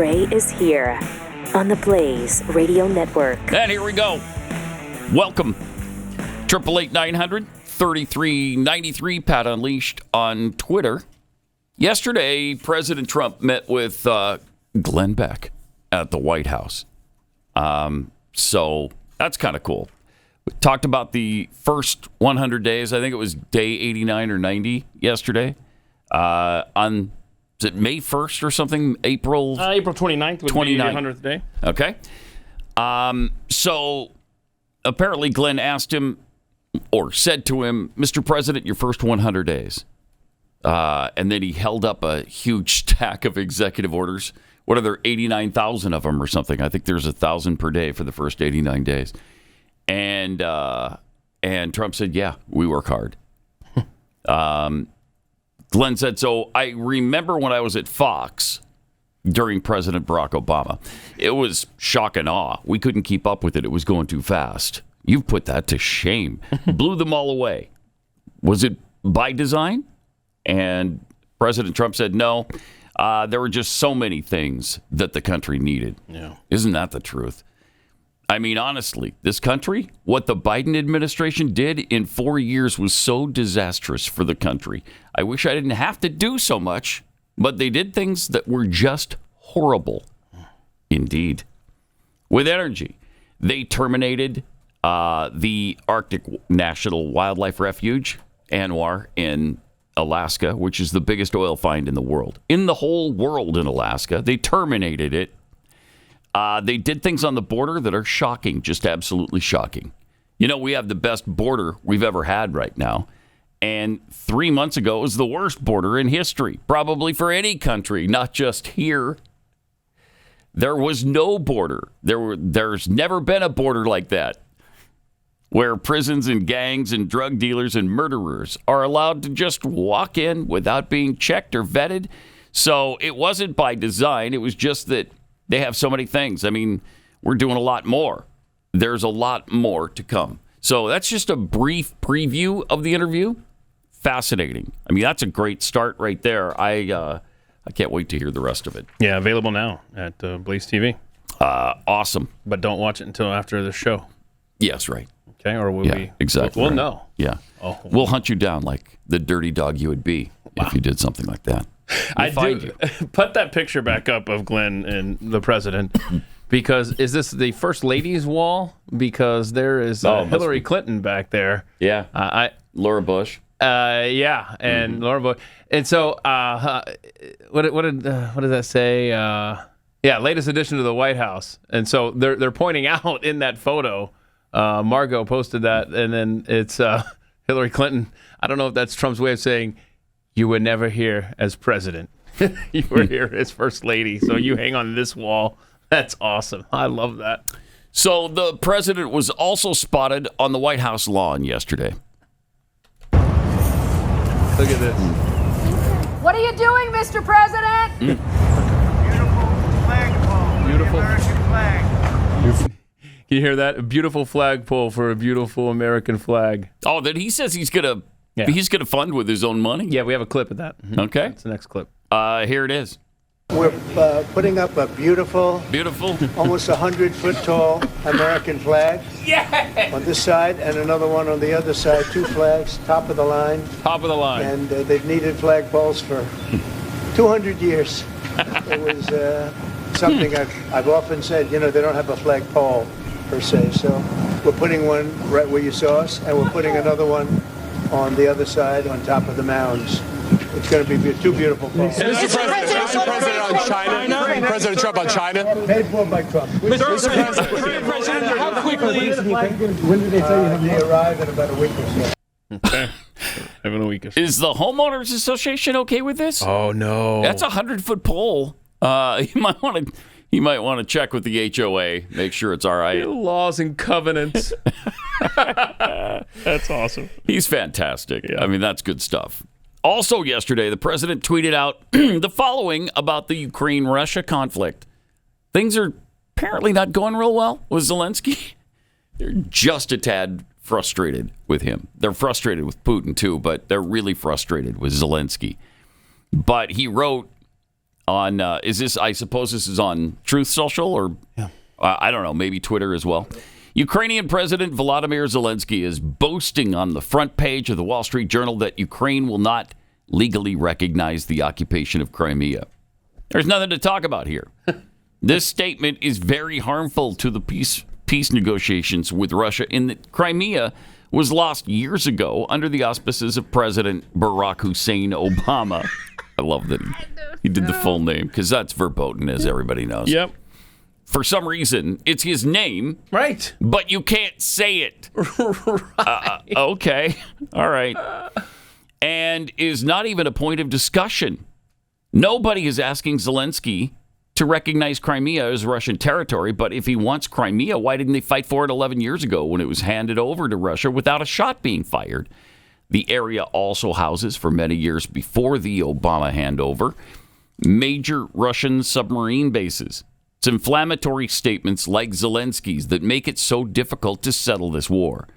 Gray is here on the Blaze Radio Network. And here we go. Welcome. 888-900-3393. Pat Unleashed on Twitter. Yesterday, President Trump met with Glenn Beck at the White House. So that's kind of cool. We talked about the first 100 days. I think it was day 89 or 90 yesterday. On, is it May 1st or something? April 29th would be the 100th day. Okay. So apparently Glenn asked him or said to him, Mr. President, your first 100 days. And then he held up a huge stack of executive orders. What are there, 89,000 of them or something? I think there's 1,000 per day for the first 89 days. And Trump said, yeah, we work hard. Glenn said, so I remember when I was at Fox during President Barack Obama, it was shock and awe. We couldn't keep up with it. It was going too fast. You've put that to shame. Blew them all away. Was it by design? And President Trump said, no, there were just so many things that the country needed. Yeah. Isn't that the truth? I mean, honestly, this country, what the Biden administration did in 4 years was so disastrous for the country. I wish I didn't have to do so much, but they did things that were just horrible. Indeed. With energy, they terminated the Arctic National Wildlife Refuge, ANWR, in Alaska, which is the biggest oil find in the world. In the whole world in Alaska. They terminated it. They did things on the border that are shocking, just absolutely shocking. You know, we have the best border we've ever had right now. And 3 months ago, it was the worst border in history, probably for any country, not just here. There was no border. There's never been a border like that, where prisons and gangs and drug dealers and murderers are allowed to just walk in without being checked or vetted. So it wasn't by design. It was just that they have so many things. I mean, we're doing a lot more. There's a lot more to come. So that's just a brief preview of the interview. Fascinating. I mean, that's a great start right there. I can't wait to hear the rest of it. Yeah, available now at Blaze TV. Awesome. But don't watch it until after the show. Yes, right. Okay, or will we? Exactly. We'll right. know. Yeah. Oh. We'll hunt you down like the dirty dog you would be if you did something like that. I do. Put that picture back up of Glenn and the president, because is this the first lady's wall? Because there is Hillary Clinton back there. Yeah. Laura Bush. Yeah, and Laura Bush. And so, what did that say? Yeah, latest addition to the White House. And so they're pointing out in that photo. Margot posted that, and then it's Hillary Clinton. I don't know if that's Trump's way of saying, you were never here as president. You were here as first lady. So you hang on this wall. That's awesome. I love that. So the president was also spotted on the White House lawn yesterday. Look at this. What are you doing, Mr. President? Beautiful flagpole. Beautiful. American flag. Can you hear that? A beautiful flagpole for a beautiful American flag. Oh, that he says he's gonna fund with his own money. Yeah, we have a clip of that. Okay, that's the next clip. Here it is. We're putting up a beautiful, almost 100-foot tall American flag. Yeah. On this side and another one on the other side. 2 flags, top of the line. Top of the line. And they've needed flagpoles for 200 years. It was something I've often said. You know, they don't have a flagpole per se. So we're putting one right where you saw us, and we're putting another one on the other side on top of the mounds. It's going to be 2 beautiful poles. Mr. President on China? President Trump on China? Paid for by Trump. Mr. President, how quickly? When did they tell you how they arrive in about a week or so? Okay. Having a week or so. Is the homeowners association okay with this? Oh no, that's a 100-foot pole. He might want to check with the HOA, make sure it's all right. Laws and covenants. That's awesome. He's fantastic. Yeah. I mean, that's good stuff. Also yesterday, the president tweeted out the following about the Ukraine-Russia conflict. Things are apparently not going real well with Zelenskyy. They're just a tad frustrated with him. They're frustrated with Putin, too, but they're really frustrated with Zelenskyy. But he wrote, on, I suppose this is on Truth Social or, I don't know, maybe Twitter as well. Ukrainian President Volodymyr Zelenskyy is boasting on the front page of the Wall Street Journal that Ukraine will not legally recognize the occupation of Crimea. There's nothing to talk about here. This statement is very harmful to the peace negotiations with Russia in that Crimea was lost years ago under the auspices of President Barack Hussein Obama. I love that he did the full name because that's verboten, as everybody knows. Yep. For some reason, it's his name. Right. But you can't say it. Right. Okay. All right. And is not even a point of discussion. Nobody is asking Zelenskyy to recognize Crimea as Russian territory, but if he wants Crimea, why didn't they fight for it 11 years ago when it was handed over to Russia without a shot being fired? The area also houses, for many years before the Obama handover, major Russian submarine bases. It's inflammatory statements like Zelenskyy's that make it so difficult to settle this war.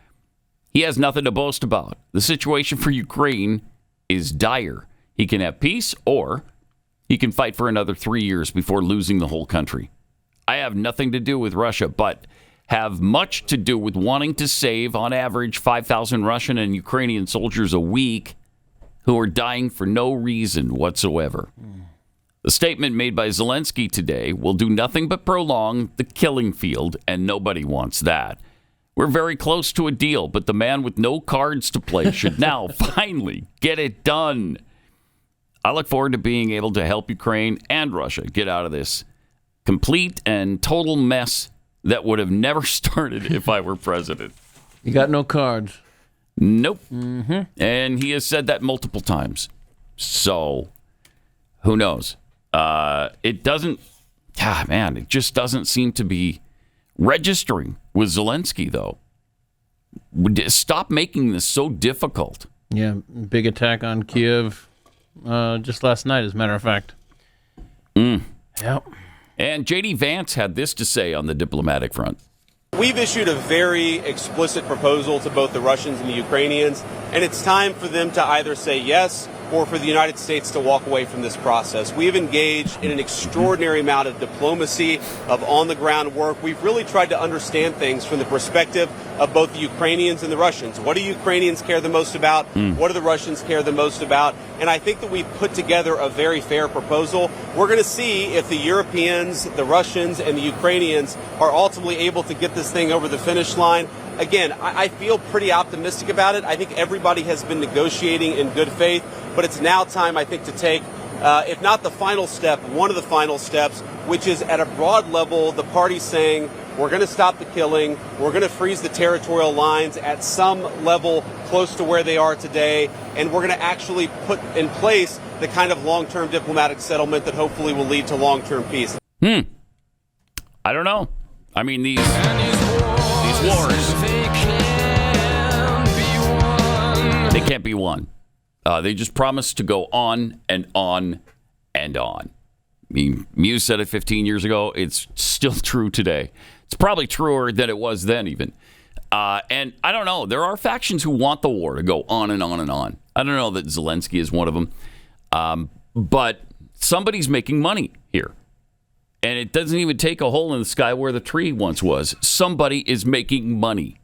He has nothing to boast about. The situation for Ukraine is dire. He can have peace or he can fight for another 3 years before losing the whole country. I have nothing to do with Russia, but have much to do with wanting to save, on average, 5,000 Russian and Ukrainian soldiers a week who are dying for no reason whatsoever. The statement made by Zelenskyy today will do nothing but prolong the killing field, and nobody wants that. We're very close to a deal, but the man with no cards to play should now finally get it done. I look forward to being able to help Ukraine and Russia get out of this complete and total mess that would have never started if I were president. You got no cards. Nope. Mm-hmm. And he has said that multiple times. So, who knows? It just doesn't seem to be registering with Zelenskyy, though. Stop making this so difficult. Yeah, big attack on Kiev just last night, as a matter of fact. Yep. And J.D. Vance had this to say on the diplomatic front. We've issued a very explicit proposal to both the Russians and the Ukrainians, and it's time for them to either say yes or for the United States to walk away from this process. We've engaged in an extraordinary amount of diplomacy, of on-the-ground work. We've really tried to understand things from the perspective of both the Ukrainians and the Russians. What do Ukrainians care the most about? What do the Russians care the most about? And I think that we've put together a very fair proposal. We're going to see if the Europeans, the Russians, and the Ukrainians are ultimately able to get this thing over the finish line. Again, I feel pretty optimistic about it. I think everybody has been negotiating in good faith, but it's now time, I think, to take, if not the final step, one of the final steps, which is at a broad level, the parties saying, we're going to stop the killing, we're going to freeze the territorial lines at some level close to where they are today, and we're going to actually put in place the kind of long-term diplomatic settlement that hopefully will lead to long-term peace. I don't know. I mean, these wars, they can't be won. They just promise to go on and on and on. I mean, Muse said it 15 years ago. It's still true today. It's probably truer than it was then even. And I don't know. There are factions who want the war to go on and on and on. I don't know that Zelenskyy is one of them. But somebody's making money here. And it doesn't even take a hole in the sky where the tree once was. Somebody is making money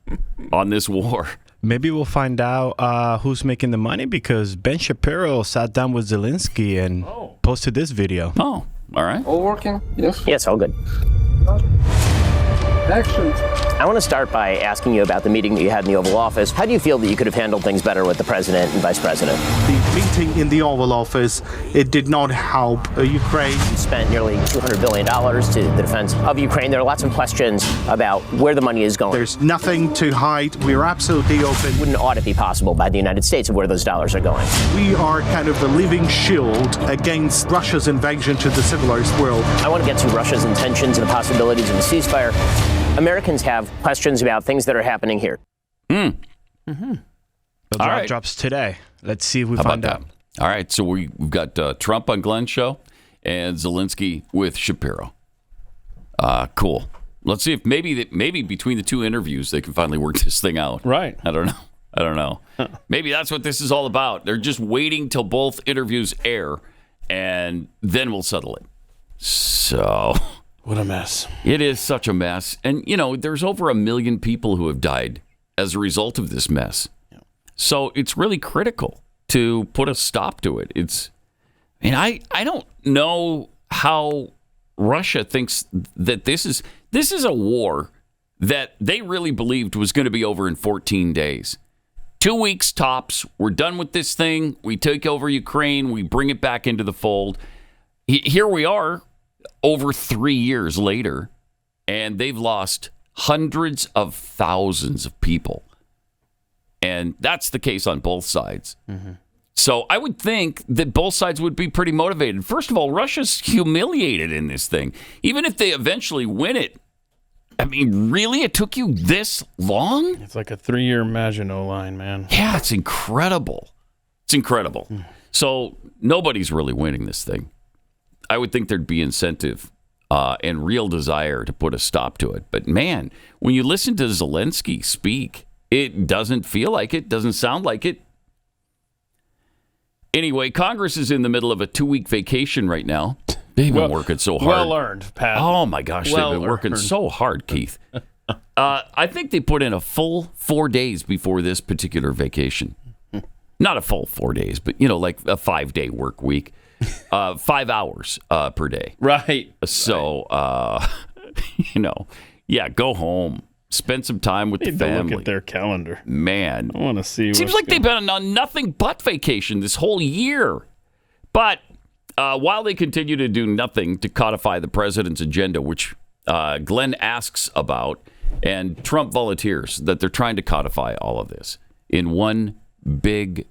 on this war. Maybe we'll find out who's making the money because Ben Shapiro sat down with Zelenskyy and posted this video. Oh, all right. All working? Yes? Yes, all good. Action. I want to start by asking you about the meeting that you had in the Oval Office. How do you feel that you could have handled things better with the president and vice president? The meeting in the Oval Office, it did not help Ukraine. You spent nearly $200 billion to the defense of Ukraine. There are lots of questions about where the money is going. There's nothing to hide. We're absolutely open. Would an audit be possible by the United States of where those dollars are going? We are kind of the living shield against Russia's invasion to the civilized world. I want to get to Russia's intentions and the possibilities of a ceasefire. Americans have questions about things that are happening here. The drop drops today. Let's see if we find out. All right, so we've got Trump on Glenn's show and Zelenskyy with Shapiro. Cool. Let's see if maybe between the two interviews they can finally work this thing out. Right. I don't know. Maybe that's what this is all about. They're just waiting till both interviews air, and then we'll settle it. So what a mess. It is such a mess. And, there's over 1 million people who have died as a result of this mess. So it's really critical to put a stop to it. I don't know how Russia thinks that this is a war that they really believed was going to be over in 14 days. 2 weeks tops. We're done with this thing. We take over Ukraine. We bring it back into the fold. Here we are over 3 years later, and they've lost hundreds of thousands of people. And that's the case on both sides. Mm-hmm. So I would think that both sides would be pretty motivated. First of all, Russia's humiliated in this thing. Even if they eventually win it, I mean, really? It took you this long? It's like a 3-year Maginot Line, man. Yeah, it's incredible. It's incredible. So nobody's really winning this thing. I would think there'd be incentive and real desire to put a stop to it. But man, when you listen to Zelenskyy speak, it doesn't feel like it, doesn't sound like it. Anyway, Congress is in the middle of a 2-week vacation right now. They've been working so hard. Well earned, Pat. Oh, my gosh. They've been working so hard, Keith. I think they put in a full 4 days before this particular vacation. Not a full 4 days, but, like a 5-day work week. 5 hours per day. Right. So, go home. Spend some time with the family. Look at their calendar. Man. I want to see. Seems like they've been on nothing but vacation this whole year. But while they continue to do nothing to codify the president's agenda, which Glenn asks about, and Trump volunteers that they're trying to codify all of this in one big,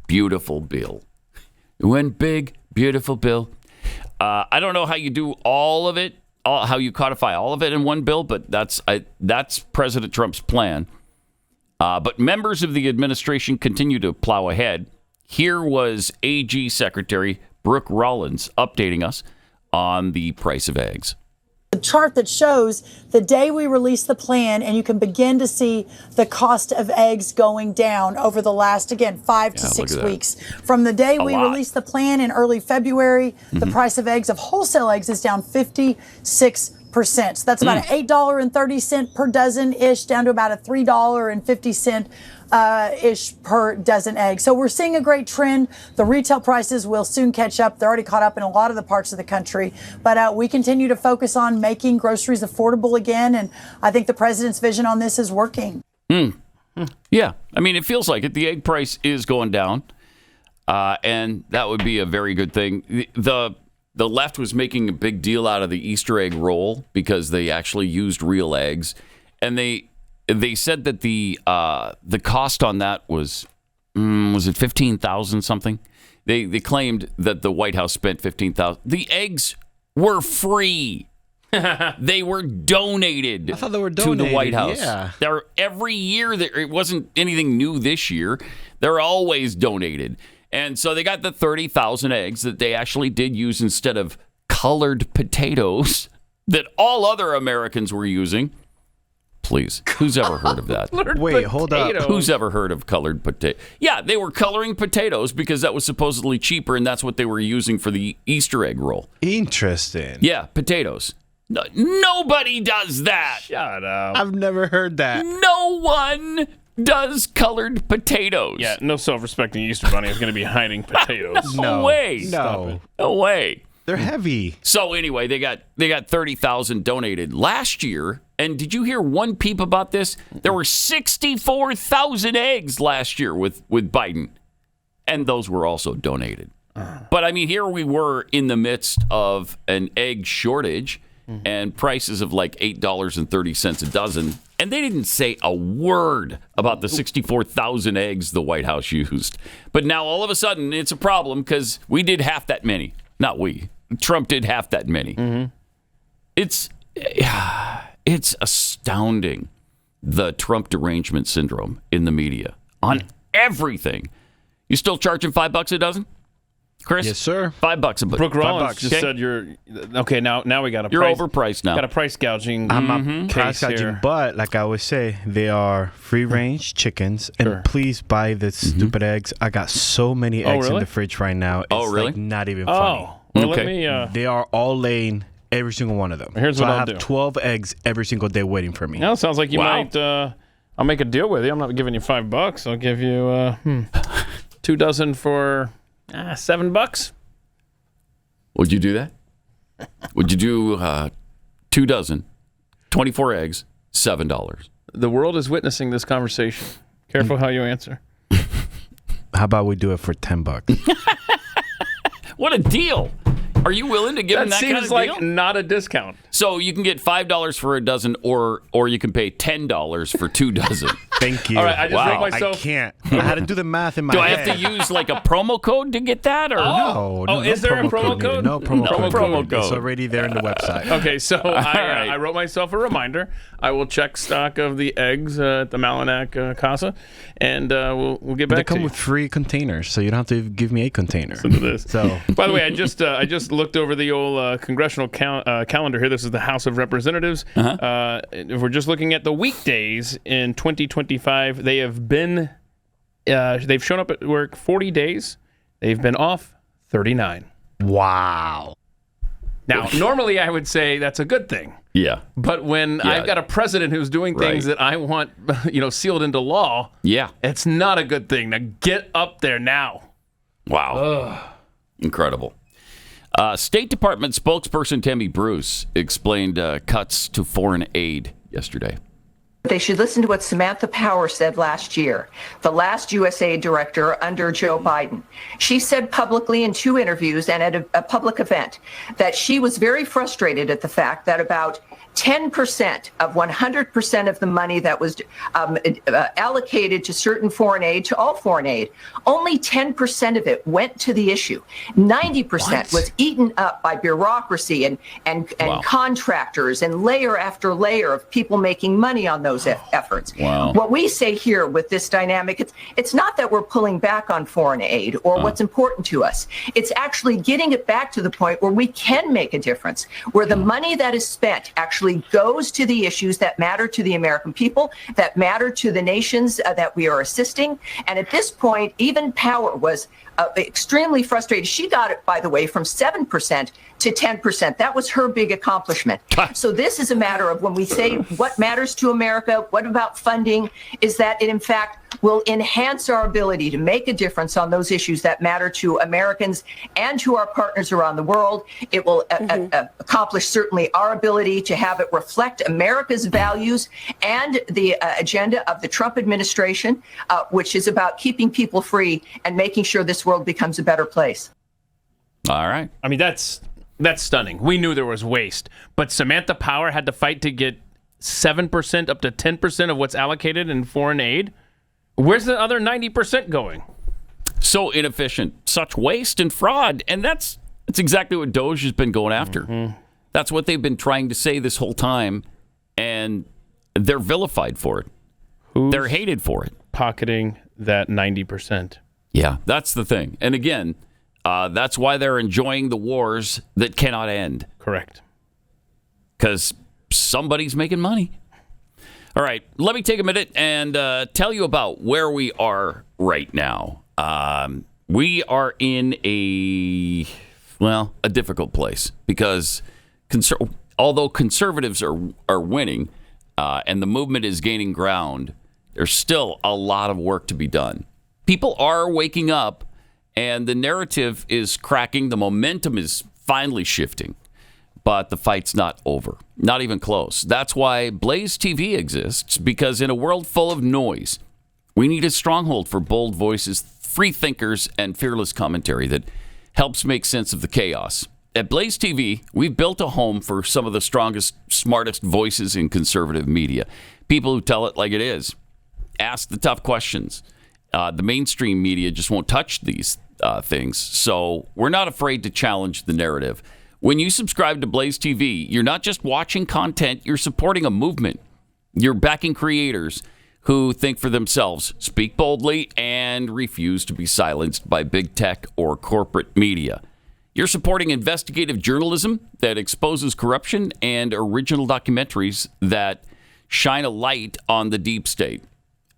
beautiful bill. One big, beautiful bill. I don't know how you do all of it, how you codify all of it in one bill, but that's President Trump's plan. But members of the administration continue to plow ahead. Here was AG Secretary Brooke Rollins updating us on the price of eggs. A chart that shows the day we release the plan, and you can begin to see the cost of eggs going down over the last, 5 to 6 weeks. From the day we released the plan in early February, the price of eggs, of wholesale eggs, is down 56%. So that's about $8.30 per dozen-ish, down to about a $3.50 ish per dozen eggs. So we're seeing a great trend. The retail prices will soon catch up. They're already caught up in a lot of the parts of the country. But we continue to focus on making groceries affordable again. And I think the president's vision on this is working. Yeah. I mean, it feels like it. The egg price is going down. And that would be a very good thing. The left was making a big deal out of the Easter egg roll because they actually used real eggs. And they said that the cost on that was it $15,000 something? They claimed that the White House spent $15,000. The eggs were free. They were donated. I thought they were donated to the White House. Yeah. They're every year. It wasn't anything new this year. They're always donated. And so they got the 30,000 eggs that they actually did use instead of colored potatoes that all other Americans were using. Please, who's ever heard of that? Wait, hold up. Who's ever heard of colored potato? Yeah, they were coloring potatoes because that was supposedly cheaper, and that's what they were using for the Easter egg roll. Interesting. Yeah, potatoes. No, nobody does that. Shut up. I've never heard that. No one does colored potatoes. Yeah, no self-respecting Easter bunny is going to be hiding potatoes. No way. No way. They're heavy. So anyway, they got 30,000 donated last year. And did you hear one peep about this? There were 64,000 eggs last year with Biden. And those were also donated. But I mean, here we were in the midst of an egg shortage and prices of like $8.30 a dozen. And they didn't say a word about the 64,000 eggs the White House used. But now all of a sudden it's a problem because we did half that many. Not we. Trump did half that many. Mm-hmm. It's astounding, the Trump derangement syndrome in the media on everything. You still charging $5 a dozen? Chris? Yes, sir. $5 a book. Brooke Rollins $5. just said you're okay. Now we got a You're price, overpriced now. Got a price gouging. I'm not price case gouging, here. but like I always say, they are free-range chickens, and Sure. please buy the stupid eggs. I got so many eggs in really? the fridge right now. It's really? like not even funny. Well, Okay. let me. They are all laying, every single one of them. Here's so what I I'll have do. 12 eggs every single day waiting for me. Now it sounds like you Wow. might. I'll make a deal with you. I'm not giving you $5. I'll give you 2 dozen for $7. Would you do that? Would you do 2 dozen, 24 eggs, $7? The world is witnessing this conversation. Careful how you answer. How about we do it for $10? What a deal! Are you willing to give him that seems kind of like deal? not a discount. So you can get $5 for a dozen, or you can pay $10 for 2 dozen. Thank you. All right, I just wrote I myself. can't. I had to do the math in my Do I head. have to use like a promo code to get that? Or No, is there a promo code? needed. No promo code. promo needed. It's code. already there in the website. Okay, so right. I wrote myself a reminder. I will check stock of the eggs at the Malinak Casa, and we'll get back They to come you. with free containers, so you don't have to give me a container. Listen to this. So, By the way, I just looked over the old congressional calendar here. This is the House of Representatives. If we're just looking at the weekdays in 2025, they have been they've shown up at work 40 days. They've been off 39. wow. Now, normally I would say that's a good thing. yeah, But when I've got a president who's doing things Right. that I want, sealed into law, yeah. it's not a good thing. Now get up there now. Wow, incredible. State Department spokesperson Tammy Bruce explained cuts to foreign aid yesterday. They should listen to what Samantha Power said last year, the last USAID director under Joe Biden. She said publicly in 2 interviews and at a public event that she was very frustrated at the fact that about 10% of 100% of the money that was allocated to certain foreign aid, to all foreign aid, only 10% of it went to the issue. 90% was eaten up by bureaucracy and contractors and layer after layer of people making money on those efforts. Wow. What we say here with this dynamic, it's not that we're pulling back on foreign aid or what's important to us. It's actually getting it back to the point where we can make a difference, where the money that is spent actually goes to the issues that matter to the American people, that matter to the nations that we are assisting. And at this point, even Power was extremely frustrated. She got it, by the way, from 7% to 10%. That was her big accomplishment. So this is a matter of when we say what matters to America, what about funding, is that it in fact will enhance our ability to make a difference on those issues that matter to Americans and to our partners around the world. It will accomplish certainly our ability to have it reflect America's values and the agenda of the Trump administration, which is about keeping people free and making sure this world becomes a better place. All right. I mean, that's stunning. We knew there was waste, but Samantha Power had to fight to get 7% up to 10% of what's allocated in foreign aid. Where's the other 90% going? So inefficient, such waste and fraud, and that's exactly what Doge has been going after. That's what they've been trying to say this whole time, and they're vilified for it. They're hated for it. Pocketing that 90%. Yeah, that's the thing. And again, that's why they're enjoying the wars that cannot end. Correct. Because somebody's making money. All right, let me take a minute and tell you about where we are right now. We are in a difficult place because although conservatives are winning and the movement is gaining ground, there's still a lot of work to be done. People are waking up and the narrative is cracking. The momentum is finally shifting. But the fight's not over, not even close. That's why Blaze TV exists, because in a world full of noise, we need a stronghold for bold voices, free thinkers, and fearless commentary that helps make sense of the chaos. At Blaze TV, we've built a home for some of the strongest, smartest voices in conservative media, people who tell it like it is, ask the tough questions. The mainstream media just won't touch these things, so we're not afraid to challenge the narrative. When you subscribe to Blaze TV, you're not just watching content, you're supporting a movement. You're backing creators who think for themselves, speak boldly, and refuse to be silenced by big tech or corporate media. You're supporting investigative journalism that exposes corruption and original documentaries that shine a light on the deep state.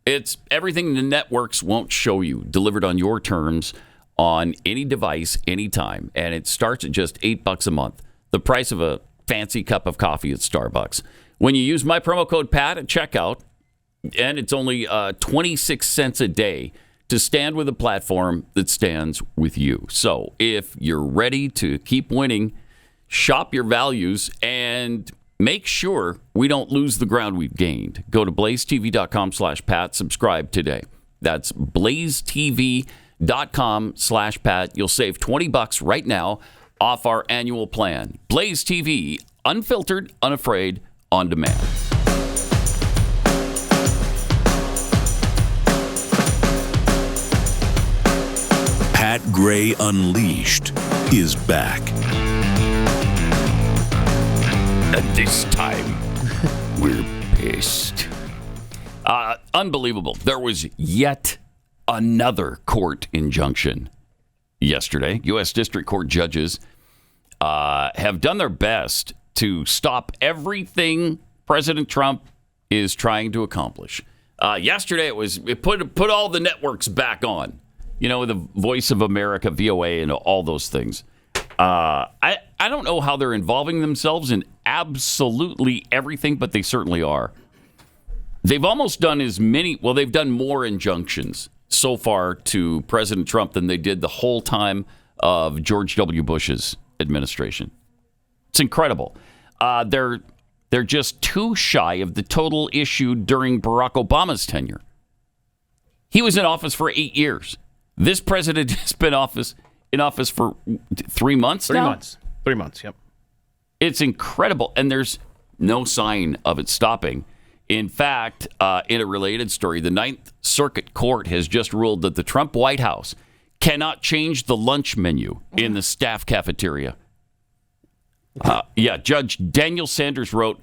It's everything the networks won't show you, delivered on your terms on any device, anytime. And it starts at just $8 a month, the price of a fancy cup of coffee at Starbucks. When you use my promo code PAT at checkout, and it's only 26 cents a day to stand with a platform that stands with you. So if you're ready to keep winning, shop your values and make sure we don't lose the ground we've gained. Go to blazetv.com/Pat. Subscribe today. That's blazetv.com/Pat. You'll save $20 right now off our annual plan. Blaze TV, unfiltered, unafraid, on demand. Pat Gray Unleashed is back. And this time, we're pissed. Unbelievable. There was yet another court injunction yesterday. U.S. District Court judges have done their best to stop everything President Trump is trying to accomplish. Yesterday, it put all the networks back on. You know, the Voice of America, VOA, and all those things. I don't know how they're involving themselves in absolutely everything, but they certainly are. They've almost done they've done more injunctions so far to President Trump than they did the whole time of George W. Bush's administration. It's incredible. They're just too shy of the total issued during Barack Obama's tenure. He was in office for 8 years. This president has been in office for 3 months now? 3 months, yep. It's incredible, and there's no sign of it stopping. In fact, in a related story, the Ninth Circuit Court has just ruled that the Trump White House cannot change the lunch menu in the staff cafeteria. Judge Daniel Sanders wrote,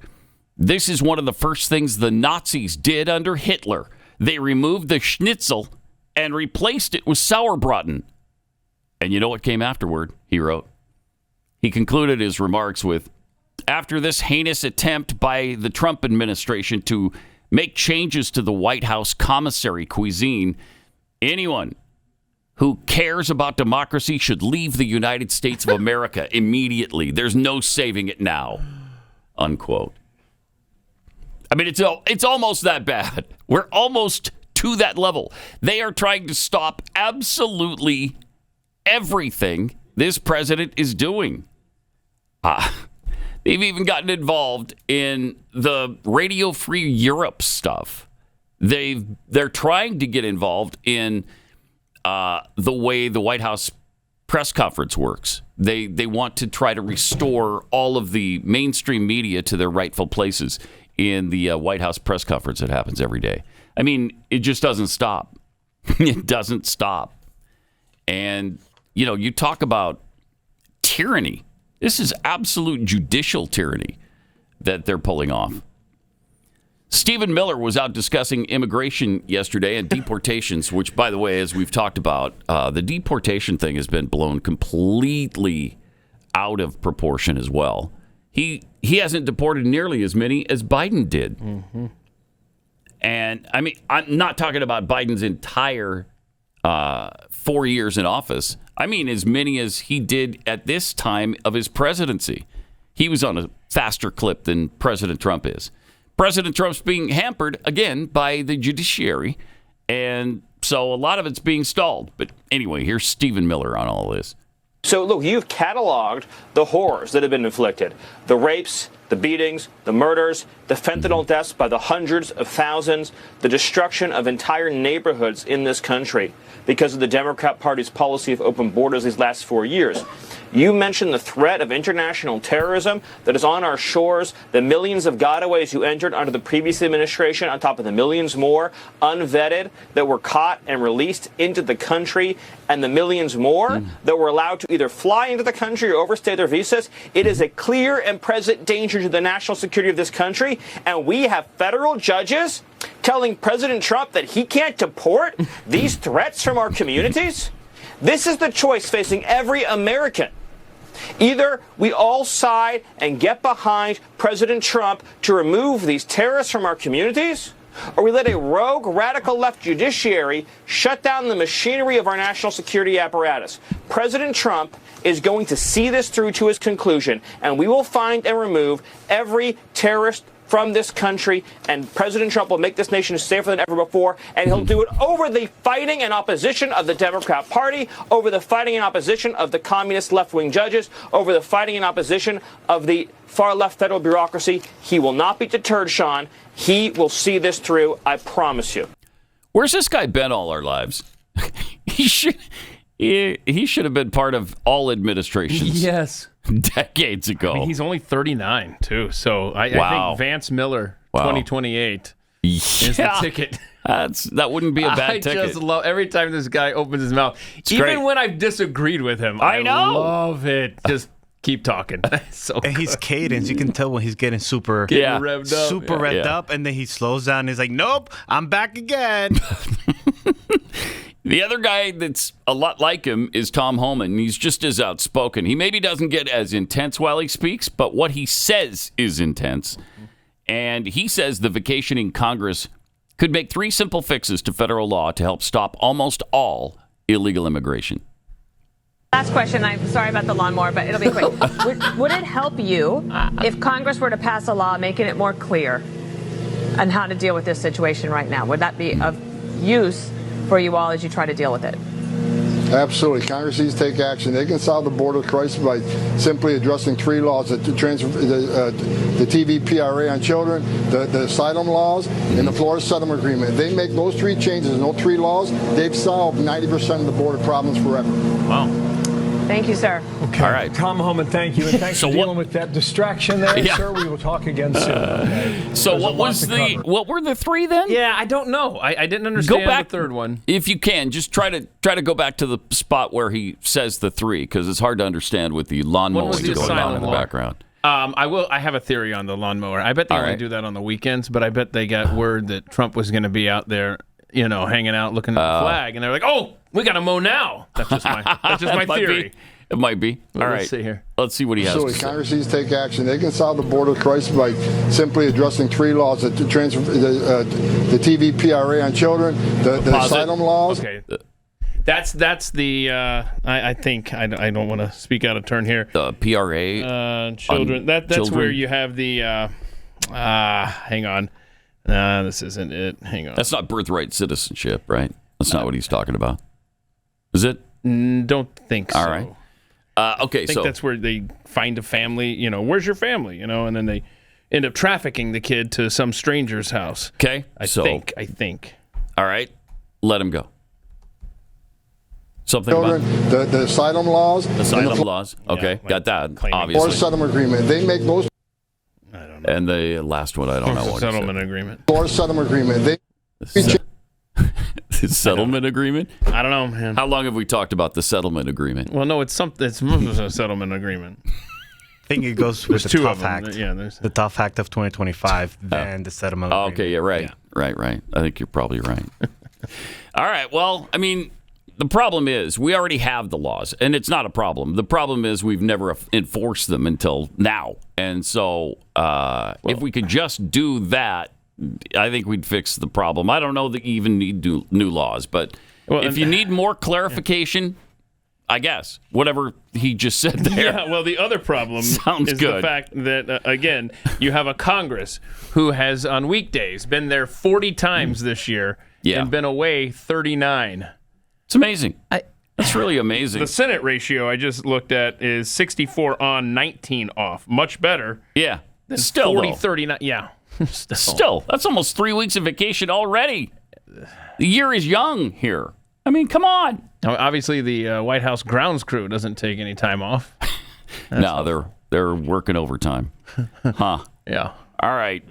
"This is one of the first things the Nazis did under Hitler. They removed the schnitzel and replaced it with sauerbraten." And you know what came afterward, he wrote. He concluded his remarks with, "After this heinous attempt by the Trump administration to make changes to the White House commissary cuisine, anyone who cares about democracy should leave the United States of America immediately. There's no saving it now." Unquote. I mean, it's almost that bad. We're almost to that level. They are trying to stop absolutely everything this president is doing. They've even gotten involved in the Radio Free Europe stuff. They're trying to get involved in the way the White House press conference works. They want to try to restore all of the mainstream media to their rightful places in the White House press conference that happens every day. I mean, it just doesn't stop. It doesn't stop. And, you know, you talk about tyranny. This is absolute judicial tyranny that they're pulling off. Stephen Miller was out discussing immigration yesterday and deportations, which, by the way, as we've talked about, the deportation thing has been blown completely out of proportion as well. He hasn't deported nearly as many as Biden did. Mm-hmm. And, I mean, I'm not talking about Biden's entire 4 years in office. I mean, as many as he did at this time of his presidency. He was on a faster clip than President Trump is. President Trump's being hampered, again, by the judiciary. And so a lot of it's being stalled. But anyway, here's Stephen Miller on all this. So, look, you've cataloged the horrors that have been inflicted. The rapes, the beatings, the murders, the fentanyl deaths by the hundreds of thousands, the destruction of entire neighborhoods in this country because of the Democrat Party's policy of open borders these last 4 years. You mentioned the threat of international terrorism that is on our shores, the millions of gotaways who entered under the previous administration, on top of the millions more unvetted that were caught and released into the country, and the millions more that were allowed to either fly into the country or overstay their visas. It is a clear and present danger danger to the national security of this country, and we have federal judges telling President Trump that he can't deport these threats from our communities? This is the choice facing every American. Either we all side and get behind President Trump to remove these terrorists from our communities, or we let a rogue, radical left judiciary shut down the machinery of our national security apparatus. President Trump is going to see this through to his conclusion, and we will find and remove every terrorist from this country, and President Trump will make this nation safer than ever before, and he'll do it over the fighting and opposition of the Democrat Party, over the fighting and opposition of the communist left-wing judges, over the fighting and opposition of the far-left federal bureaucracy. He will not be deterred, Sean. He will see this through, I promise you. Where's this guy been all our lives? He should have been part of all administrations. Yes. Decades ago. I mean, he's only 39, too. So I think Vance Miller, 2028, is the ticket. That wouldn't be a bad ticket. I just love every time this guy opens his mouth. It's even great. when I've disagreed with him. I know. Love it. Just keep talking. So and his cadence, you can tell when he's getting super revved up, and then he slows down and he's like, nope, I'm back again. The other guy that's a lot like him is Tom Homan. He's just as outspoken. He maybe doesn't get as intense while he speaks, but what he says is intense. And he says the vacationing Congress could make 3 simple fixes to federal law to help stop almost all illegal immigration. Last question. I'm sorry about the lawnmower, but it'll be quick. Would it help you if Congress were to pass a law making it more clear on how to deal with this situation right now? Would that be of use for you all as you try to deal with it? Absolutely. Congress needs to take action. They can solve the border crisis by simply addressing 3 laws: the TVPRA on children, the asylum laws, and the Florida settlement agreement. If they make those 3 changes and those 3 laws, they've solved 90% of the border problems forever. Wow. Thank you, sir. Okay. All right. Tom Homan, thank you. And thanks for dealing with that distraction there, sir. We will talk again soon. Okay? So what were the 3 then? Yeah, I don't know. I didn't understand the third one. If you can, just try to go back to the spot where he says the 3, because it's hard to understand with the lawn mowing going on in the background. I have a theory on the lawnmower. I bet they only do that on the weekends, but I bet they got word that Trump was going to be out there, hanging out looking at the flag, and they're like, "Oh, we got to mow now." That's just my theory. It might be. All right. Let's see here. Let's see what he has to say. Congress needs to take action. They can solve the border crisis by simply addressing 3 laws: the TVPRA on children, the asylum laws. Okay. That's the I think I don't want to speak out of turn here. The PRA children. That's children. Where you have the hang on. This isn't it. Hang on. That's not birthright citizenship, right? That's not what he's talking about. Is it? Don't think so. All right. Okay, I think that's where they find a family, where's your family, and then they end up trafficking the kid to some stranger's house. Okay. I think. All right. Let him go. Something children, about the asylum laws. Asylum laws. Okay, got that. Obviously. Florida settlement agreement. They make those. I don't know. And the last one, I don't know what settlement agreement. Florida settlement agreement. The settlement agreement? I don't know, man. How long have we talked about the settlement agreement? Well, no, it's a settlement agreement. I think it goes with the Tough Act. Yeah, there's the Tough Act of 2025, then the settlement agreement. Okay, yeah, right. Yeah. Right. I think you're probably right. All right, well, I mean, the problem is we already have the laws, and it's not a problem. The problem is we've never enforced them until now. And so if we could just do that, I think we'd fix the problem. I don't know that you even need new laws, but if you need more clarification, I guess whatever he just said there. Yeah, well, the other problem is good. The fact that, again, you have a Congress who has, on weekdays, been there 40 times this year and been away 39. It's amazing. That's really amazing. The Senate ratio I just looked at is 64 on, 19 off. Much better. Yeah. Than Still 40, though. 39. Yeah. Still, that's almost 3 weeks of vacation already. The year is young here. I mean, come on. Now, obviously, the White House grounds crew doesn't take any time off. No, they're working overtime. Huh. Yeah. All right.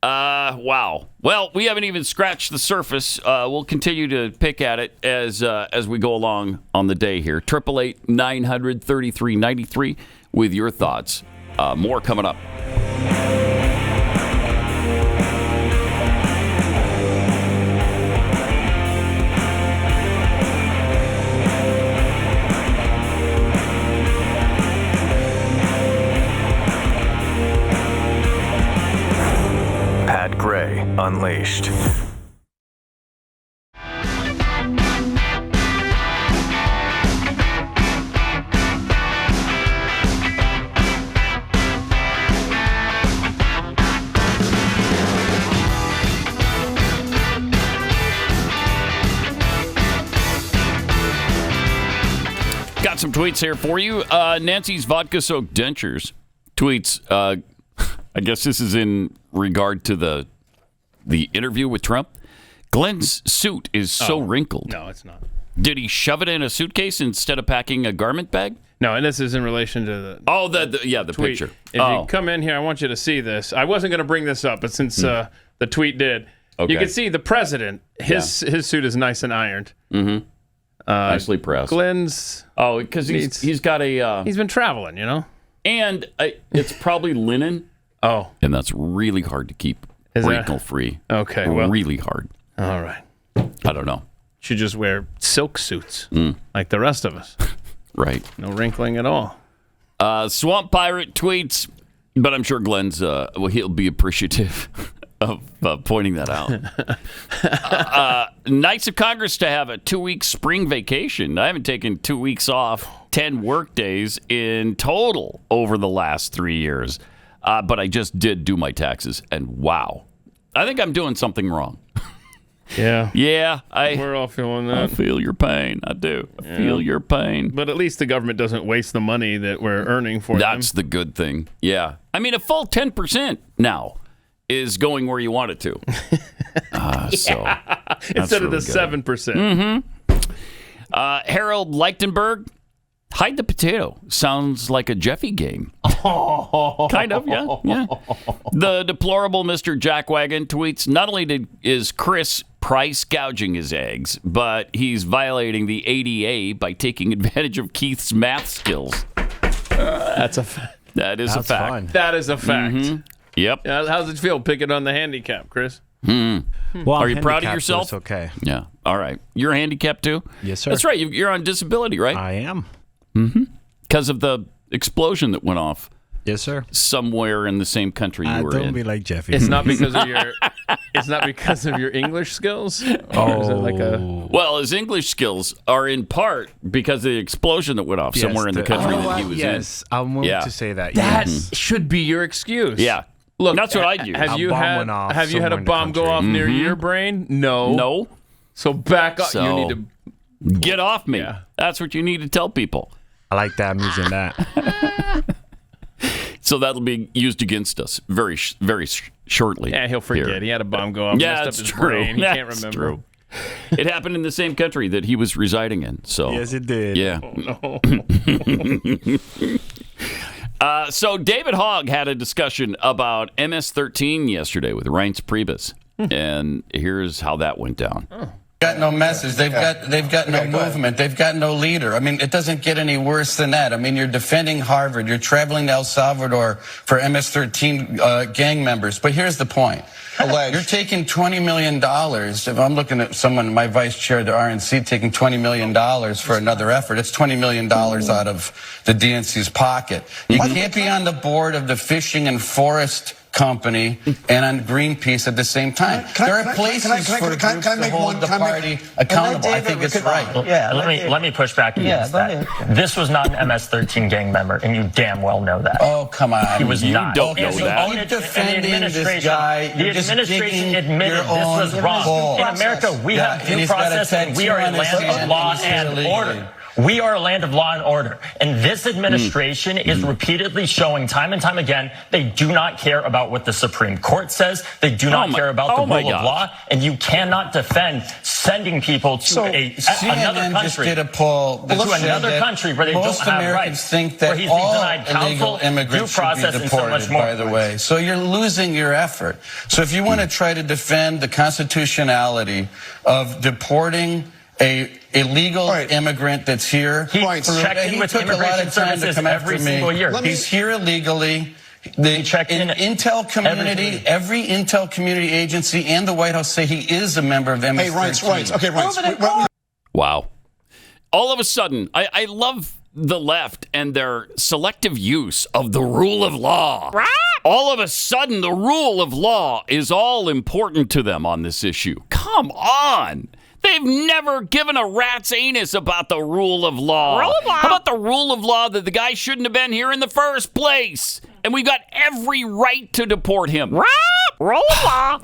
Wow. Well, we haven't even scratched the surface. We'll continue to pick at it as we go along on the day here. 888-900-3393 with your thoughts. More coming up. Unleashed. Got some tweets here for you. Nancy's vodka-soaked dentures tweets, I guess this is in regard to the interview with Trump. Glenn's suit is so wrinkled. No, it's not. Did he shove it in a suitcase instead of packing a garment bag? No, and this is in relation to the the tweet. picture. If you come in here, I want you to see this. I wasn't going to bring this up, but since the tweet did, you can see the president. His suit is nice and ironed. Mm-hmm. Nicely pressed. Glenn's. Oh, because he's got a. He's been traveling, and it's probably linen. Oh, and that's really hard to keep wrinkle free. Okay, well, really hard. All right. I don't know. Should just wear silk suits like the rest of us. Right. No wrinkling at all. Swamp Pirate tweets, but I'm sure Glenn's he'll be appreciative of pointing that out. Nice of Congress to have a 2-week spring vacation. I haven't taken 2 weeks off, 10 work days in total over the last 3 years. But I just did do my taxes, and wow, I think I'm doing something wrong. Yeah. Yeah. We're all feeling that. I feel your pain. I do. I feel your pain. But at least the government doesn't waste the money that we're earning for them. That's the good thing. Yeah. I mean, a full 10% now is going where you want it to. So instead of the 7%. Mm-hmm. Harold Lichtenberg, hide the potato. Sounds like a Jeffy game. Kind of, yeah. The deplorable Mr. Jackwagon tweets, not only is Chris price gouging his eggs, but he's violating the ADA by taking advantage of Keith's math skills. That's a fact. That is a fact. Fun. That is a fact. Mm-hmm. Yep. How's it feel picking on the handicap, Chris? Well, are you proud of yourself? So it's okay. Yeah. All right. You're handicapped too? Yes, sir. That's right. You're on disability, right? I am. Mm-hmm. Because of the explosion that went off. Yes, sir. Somewhere in the same country you were in. Don't be like Jeffy. It's not because of your. It's not because of your English skills. Or is it like a? Well, his English skills are in part because of the explosion that went off somewhere in the country that he was in. Yes, I'm willing to say that. That yes. should be your excuse. Yeah. Look, that's what I'd use. Have you had a bomb go off near your brain? No. No. So back up. So, you need to get off me. Yeah. That's what you need to tell people. I like that. I'm using that. So that'll be used against us very shortly. Yeah, he'll forget. Here. He had a bomb go off. Yeah, that's true. Brain. He can't remember. True. It happened in the same country that he was residing in. So yes, it did. Yeah. Oh, no. So David Hogg had a discussion about MS-13 yesterday with Reince Priebus, and here's how that went down. Got no message. They've got no movement. They've got no leader. I mean, it doesn't get any worse than that. I mean, you're defending Harvard. You're traveling to El Salvador for MS-13 gang members. But here's the point. You're taking $20 million. If I'm looking at someone, my vice chair, the RNC, taking $20 million for another effort, it's $20 million out of the DNC's pocket. You can't be on the board of the Fishing and Forest Company and on Greenpeace at the same time. There are places for groups to hold the party accountable. I think it's right. Yeah, let me push back against that. This was not an MS-13 gang member, and you damn well know that. Oh, come on. He was not. You don't know that. You're defending this guy. The administration admitted this was wrong. In America, we have due process, and we are a land of law and order. We are a land of law and order. And this administration is repeatedly showing time and time again they do not care about what the Supreme Court says. They do not care about the rule of law. And you cannot defend sending people to another country. Just did a poll to another country where they don't have Americans rights. Think that all illegal immigrants should be deported, by the way. So you're losing your effort. So if you want to try to defend the constitutionality of deporting a illegal immigrant that's here. He took a lot of time to come after me. He's here illegally. The Intel community, every Intel community agency and the White House say he is a member of MS-13. Hey, Reince. Okay, Reince. Wow. All of a sudden, I love the left and their selective use of the rule of law. all of a sudden the rule of law is all important to them on this issue. Come on. They've never given a rat's anus about the rule of law. How about the rule of law that the guy shouldn't have been here in the first place? And we've got every right to deport him. Rule of law.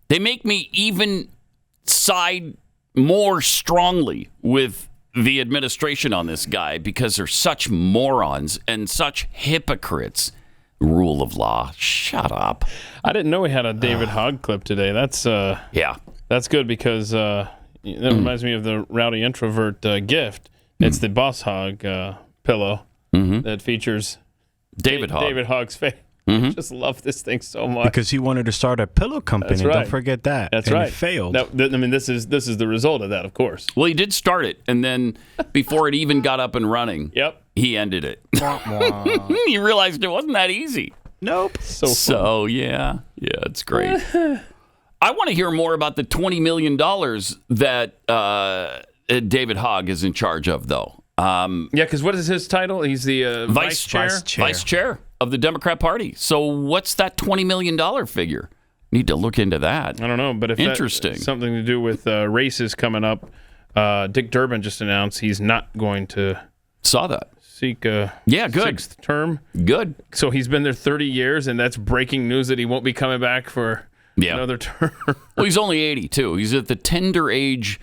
They make me even side more strongly with the administration on this guy because they're such morons and such hypocrites. Rule of law. Shut up. I didn't know we had a David Hogg clip today. That's That's good because that reminds me of the Rowdy Introvert gift. It's the Boss Hogg pillow that features David Hogg. David Hogg's face. I just love this thing so much. Because he wanted to start a pillow company. That's right. Don't forget that. That's and right. It failed. Now, this is the result of that, of course. Well, he did start it, and then before it even got up and running, he ended it. He realized it wasn't that easy. Nope. So yeah, it's great. I want to hear more about the $20 million that David Hogg is in charge of, though. Because what is his title? He's the vice chair of the Democrat Party. So what's that $20 million figure? Need to look into that. I don't know, but if interesting, that's something to do with races coming up, Dick Durbin just announced he's not going to seek a sixth term. Good. So he's been there 30 years, and that's breaking news that he won't be coming back for another term. Well, he's only 80 too. He's at the tender age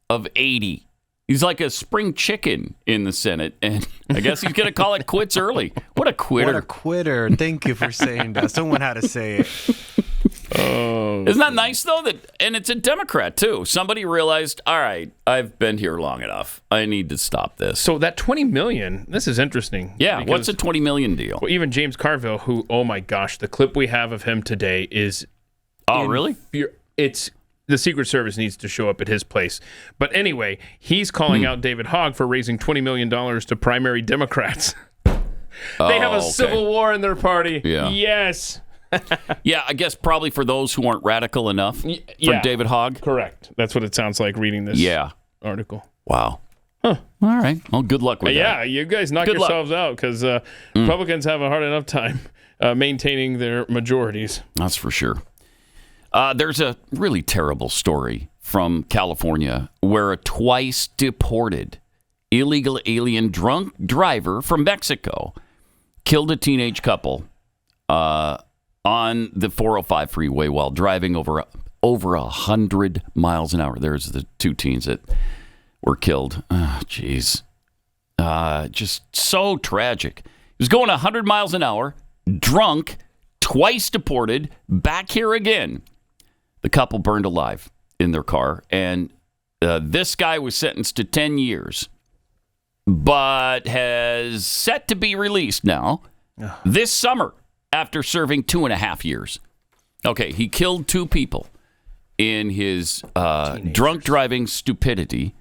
of 80. He's like a spring chicken in the Senate, and I guess he's going to call it quits early. What a quitter. What a quitter. Thank you for saying that. Someone had to say it. Isn't that nice, though? And it's a Democrat, too. Somebody realized, all right, I've been here long enough. I need to stop this. So that $20 million, this is interesting. Yeah, what's a $20 million deal? Well, even James Carville, who, oh my gosh, the clip we have of him today is... Oh, really? It's... The Secret Service needs to show up at his place. But anyway, he's calling out David Hogg for raising $20 million to primary Democrats. They have a civil war in their party. Yeah. Yes. Yeah, I guess probably for those who aren't radical enough for David Hogg. Correct. That's what it sounds like reading this article. Wow. Huh. All right. Well, good luck with that. Yeah, you guys knock yourselves out because Republicans have a hard enough time maintaining their majorities. That's for sure. There's a really terrible story from California where a twice-deported illegal alien drunk driver from Mexico killed a teenage couple on the 405 freeway while driving over 100 miles an hour. There's the two teens that were killed. Oh, jeez. Just so tragic. He was going 100 miles an hour, drunk, twice deported, back here again. The couple burned alive in their car, and this guy was sentenced to 10 years, but has set to be released now this summer after serving 2.5 years. Okay, he killed two people in his drunk driving stupidity,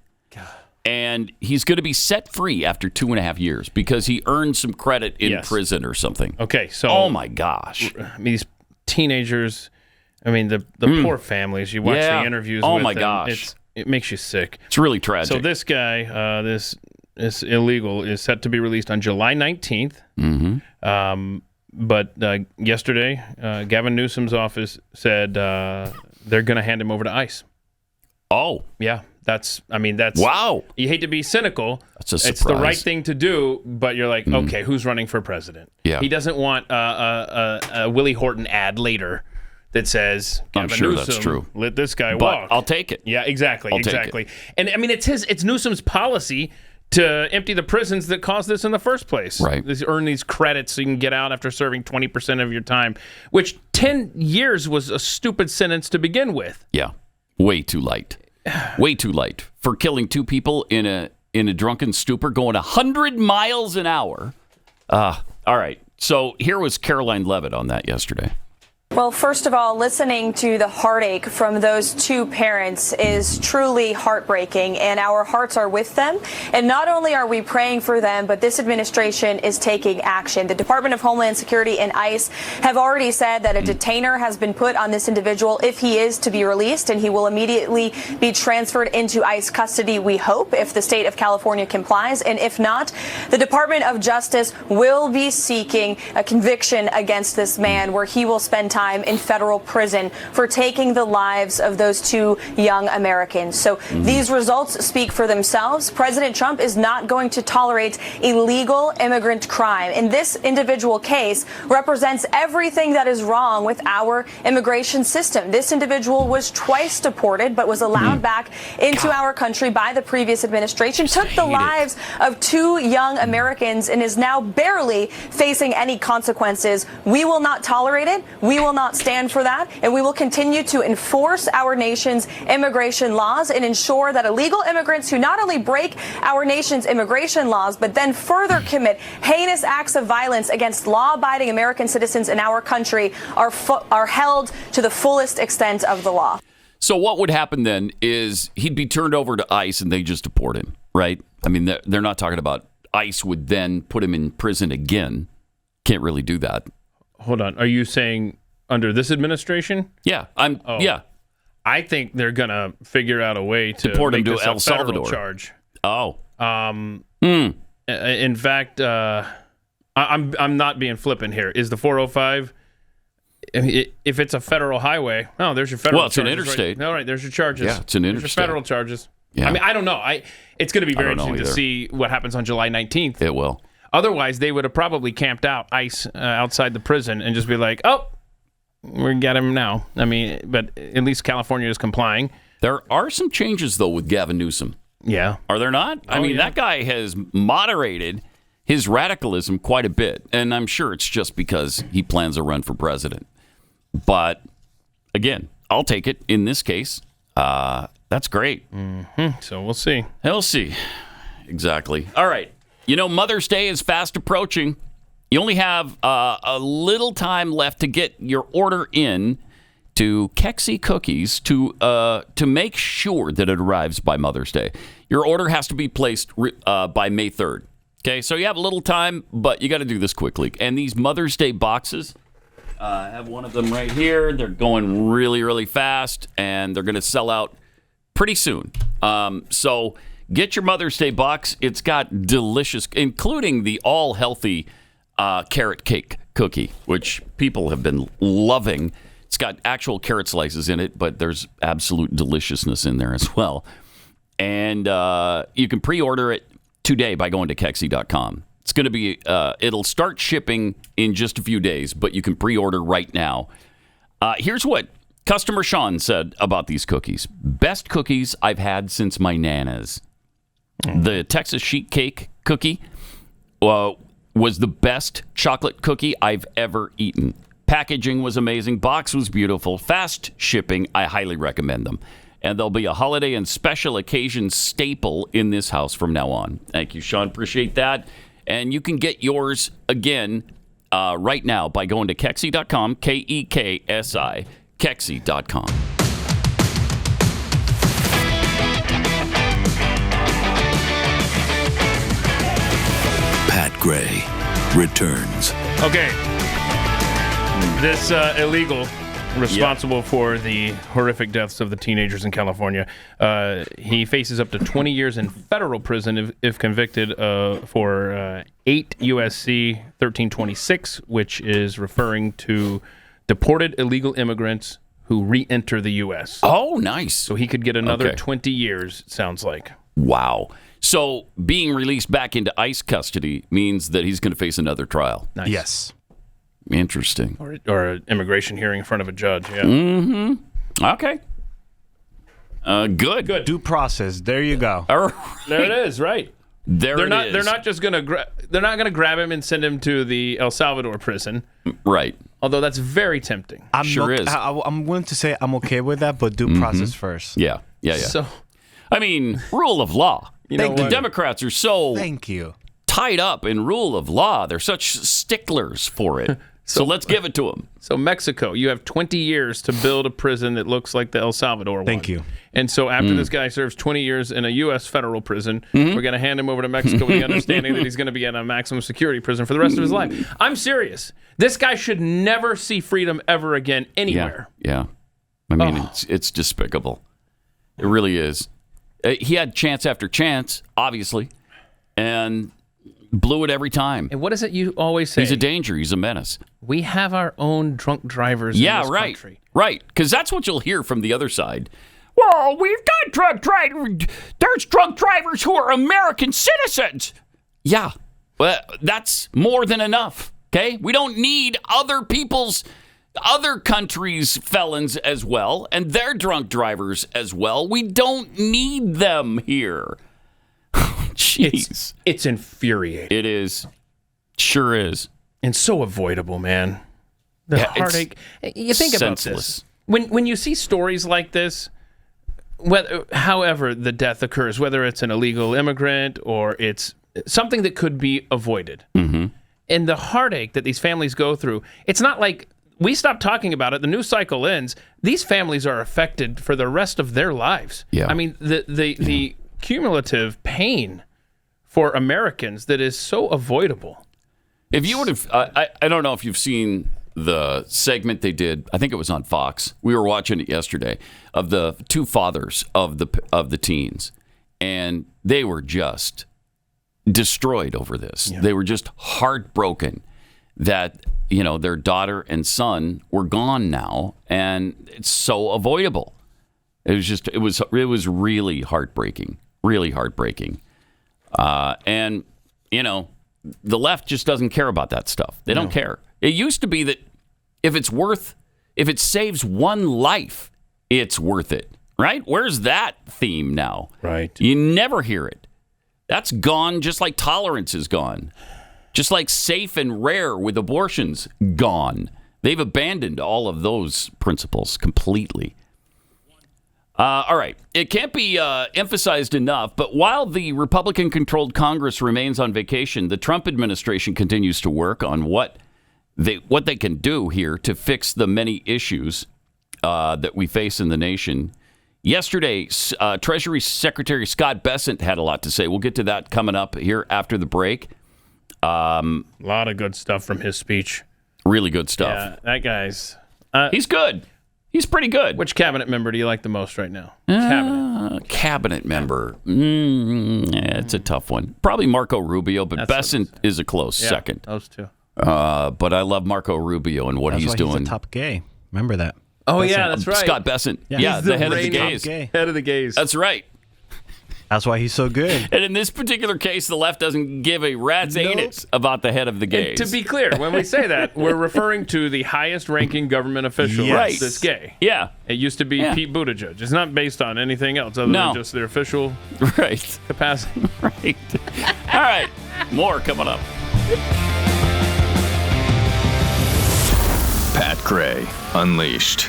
and he's going to be set free after 2.5 years because he earned some credit in prison or something. Okay, so... Oh, my gosh. These teenagers... I mean, the poor families. You watch the interviews with them. Oh, my gosh. It makes you sick. It's really tragic. So this guy, this illegal, is set to be released on July 19th. Mm-hmm. But yesterday, Gavin Newsom's office said they're going to hand him over to ICE. Oh. Yeah. That's wow. You hate to be cynical. That's a surprise. It's the right thing to do, but you're like, okay, who's running for president? Yeah. He doesn't want a Willie Horton ad later that says, I'm sure that's true. Let this guy but walk. I'll take it. Yeah, exactly. And I mean, it's Newsom's policy to empty the prisons that caused this in the first place. Right. Earn these credits so you can get out after serving 20% of your time, which 10 years was a stupid sentence to begin with. Yeah. Way too light. Way too light for killing two people in a drunken stupor going 100 miles an hour. All right. So here was Karoline Leavitt on that yesterday. Well, first of all, listening to the heartache from those two parents is truly heartbreaking, and our hearts are with them. And not only are we praying for them, but this administration is taking action. The Department of Homeland Security and ICE have already said that a detainer has been put on this individual if he is to be released, and he will immediately be transferred into ICE custody, we hope, if the state of California complies. And if not, the Department of Justice will be seeking a conviction against this man, where he will spend time in federal prison for taking the lives of those two young Americans. So these results speak for themselves. President Trump is not going to tolerate illegal immigrant crime. And this individual case represents everything that is wrong with our immigration system. This individual was twice deported, but was allowed back into our country by the previous administration, took the lives of two young Americans, and is now barely facing any consequences. We will not tolerate it. We will not stand for that, and we will continue to enforce our nation's immigration laws and ensure that illegal immigrants who not only break our nation's immigration laws, but then further commit heinous acts of violence against law-abiding American citizens in our country are held to the fullest extent of the law. So what would happen then is he'd be turned over to ICE and they just deport him, right? I mean, they're not talking about ICE would then put him in prison again. Can't really do that. Hold on. Are you saying under this administration? Yeah, yeah. I think they're gonna figure out a way to deport him make to this El a federal Salvador. charge. Oh. In fact, I'm not being flippant here. Is the 405? If it's a federal highway, there's your federal. Well, it's an charges, interstate. Right? All right, there's your charges. Yeah, it's an interstate. There's your federal charges. Yeah. I mean, I don't know. It's going to be very I don't know interesting to see what happens on July 19th. It will. Otherwise, they would have probably camped out ICE outside the prison and just be like, "Oh, we're gonna get him now." I mean, but at least California is complying. There are some changes though with Gavin Newsom. Yeah, are there not? I mean, that guy has moderated his radicalism quite a bit, and I'm sure it's just because he plans to run for president. But again, I'll take it in this case. That's great. Mm-hmm. So we'll see. We'll see. Exactly. All right. You know, Mother's Day is fast approaching. You only have a little time left to get your order in to Kexi Cookies to make sure that it arrives by Mother's Day. Your order has to be placed by May 3rd. Okay, so you have a little time, but you got to do this quickly. And these Mother's Day boxes, I have one of them right here. They're going really, really fast, and they're going to sell out pretty soon. So get your Mother's Day box. It's got delicious, including the all-healthy carrot cake cookie, which people have been loving. It's got actual carrot slices in it, but there's absolute deliciousness in there as well. And you can pre-order it today by going to Kexi.com. It's going to be, it'll start shipping in just a few days, but you can pre-order right now. Here's what customer Sean said about these cookies. Best cookies I've had since my Nana's. The Texas sheet cake cookie was the best chocolate cookie I've ever eaten. Packaging was amazing. Box was beautiful. Fast shipping. I highly recommend them. And there'll be a holiday and special occasion staple in this house from now on. Thank you, Sean. Appreciate that. And you can get yours again right now by going to Kexi.com, Kexi, Kexi.com. Pat Gray returns. Okay. This illegal responsible for the horrific deaths of the teenagers in California. He faces up to 20 years in federal prison if convicted for 8 U.S.C. 1326, which is referring to deported illegal immigrants who re-enter the U.S. Oh, nice. So he could get another 20 years, sounds like. Wow. So being released back into ICE custody means that he's going to face another trial. Nice. Yes. Interesting. Or an immigration hearing in front of a judge, yeah. Mm-hmm. Okay. Good. Due process. There you go. Right. There it is, right. They're not just going to they're not going to grab him and send him to the El Salvador prison. Right. Although that's very tempting. I'm willing to say I'm okay with that, but due process first. Yeah. So, I mean, rule of law. The Democrats are so thank you tied up in rule of law. They're such sticklers for it. So let's give it to them. So Mexico, you have 20 years to build a prison that looks like the El Salvador one. Thank you. And so after this guy serves 20 years in a U.S. federal prison, we're going to hand him over to Mexico with the understanding that he's going to be in a maximum security prison for the rest of his life. I'm serious. This guy should never see freedom ever again anywhere. Yeah. I mean, it's despicable. It really is. He had chance after chance, obviously, and blew it every time. And what is it you always say? He's a danger. He's a menace. We have our own drunk drivers in this country. Right. Because that's what you'll hear from the other side. Well, we've got drunk drivers. There's drunk drivers who are American citizens. Yeah, well, that's more than enough. Okay, we don't need other countries' felons as well, and their drunk drivers as well. We don't need them here. Jeez, it's infuriating. It is, sure is, and so avoidable, man. The heartache. You think senseless. About this when you see stories like this. However the death occurs, whether it's an illegal immigrant or it's something that could be avoided, and the heartache that these families go through, it's not like we stop talking about it, the news cycle ends. These families are affected for the rest of their lives. Yeah. I mean, the cumulative pain for Americans that is so avoidable. If you would have, I don't know if you've seen the segment they did. I think it was on Fox. We were watching it yesterday of the two fathers of the teens, and they were just destroyed over this. Yeah. They were just heartbroken that their daughter and son were gone now, and it's so avoidable. It was really heartbreaking, and the left just doesn't care about that stuff. They don't care. It used to be that if it saves one life, it's worth it, right? Where's that theme now? Right. You never hear it. That's gone, just like tolerance is gone. Just like safe and rare with abortions, gone. They've abandoned all of those principles completely. All right. It can't be emphasized enough, but while the Republican-controlled Congress remains on vacation, the Trump administration continues to work on what they can do here to fix the many issues that we face in the nation. Yesterday, Treasury Secretary Scott Bessent had a lot to say. We'll get to that coming up here after the break. A lot of good stuff from his speech. Really good stuff. Yeah, that guy's... he's good. He's pretty good. Which cabinet member do you like the most right now? Cabinet member. It's a tough one. Probably Marco Rubio, but Bessent is a close second. Those two. But I love Marco Rubio and what he's doing. He's a top gay. Remember that? Oh, yeah, that's right. Scott Bessent. Yeah, the head of the gays. Head of the gays. That's right. That's why he's so good. And in this particular case, the left doesn't give a rat's anus about the head of the gays. And to be clear, when we say that, we're referring to the highest-ranking government official that's gay. Yeah. It used to be Pete Buttigieg. It's not based on anything else other than just their official capacity. Right. All right. More coming up. Pat Gray Unleashed.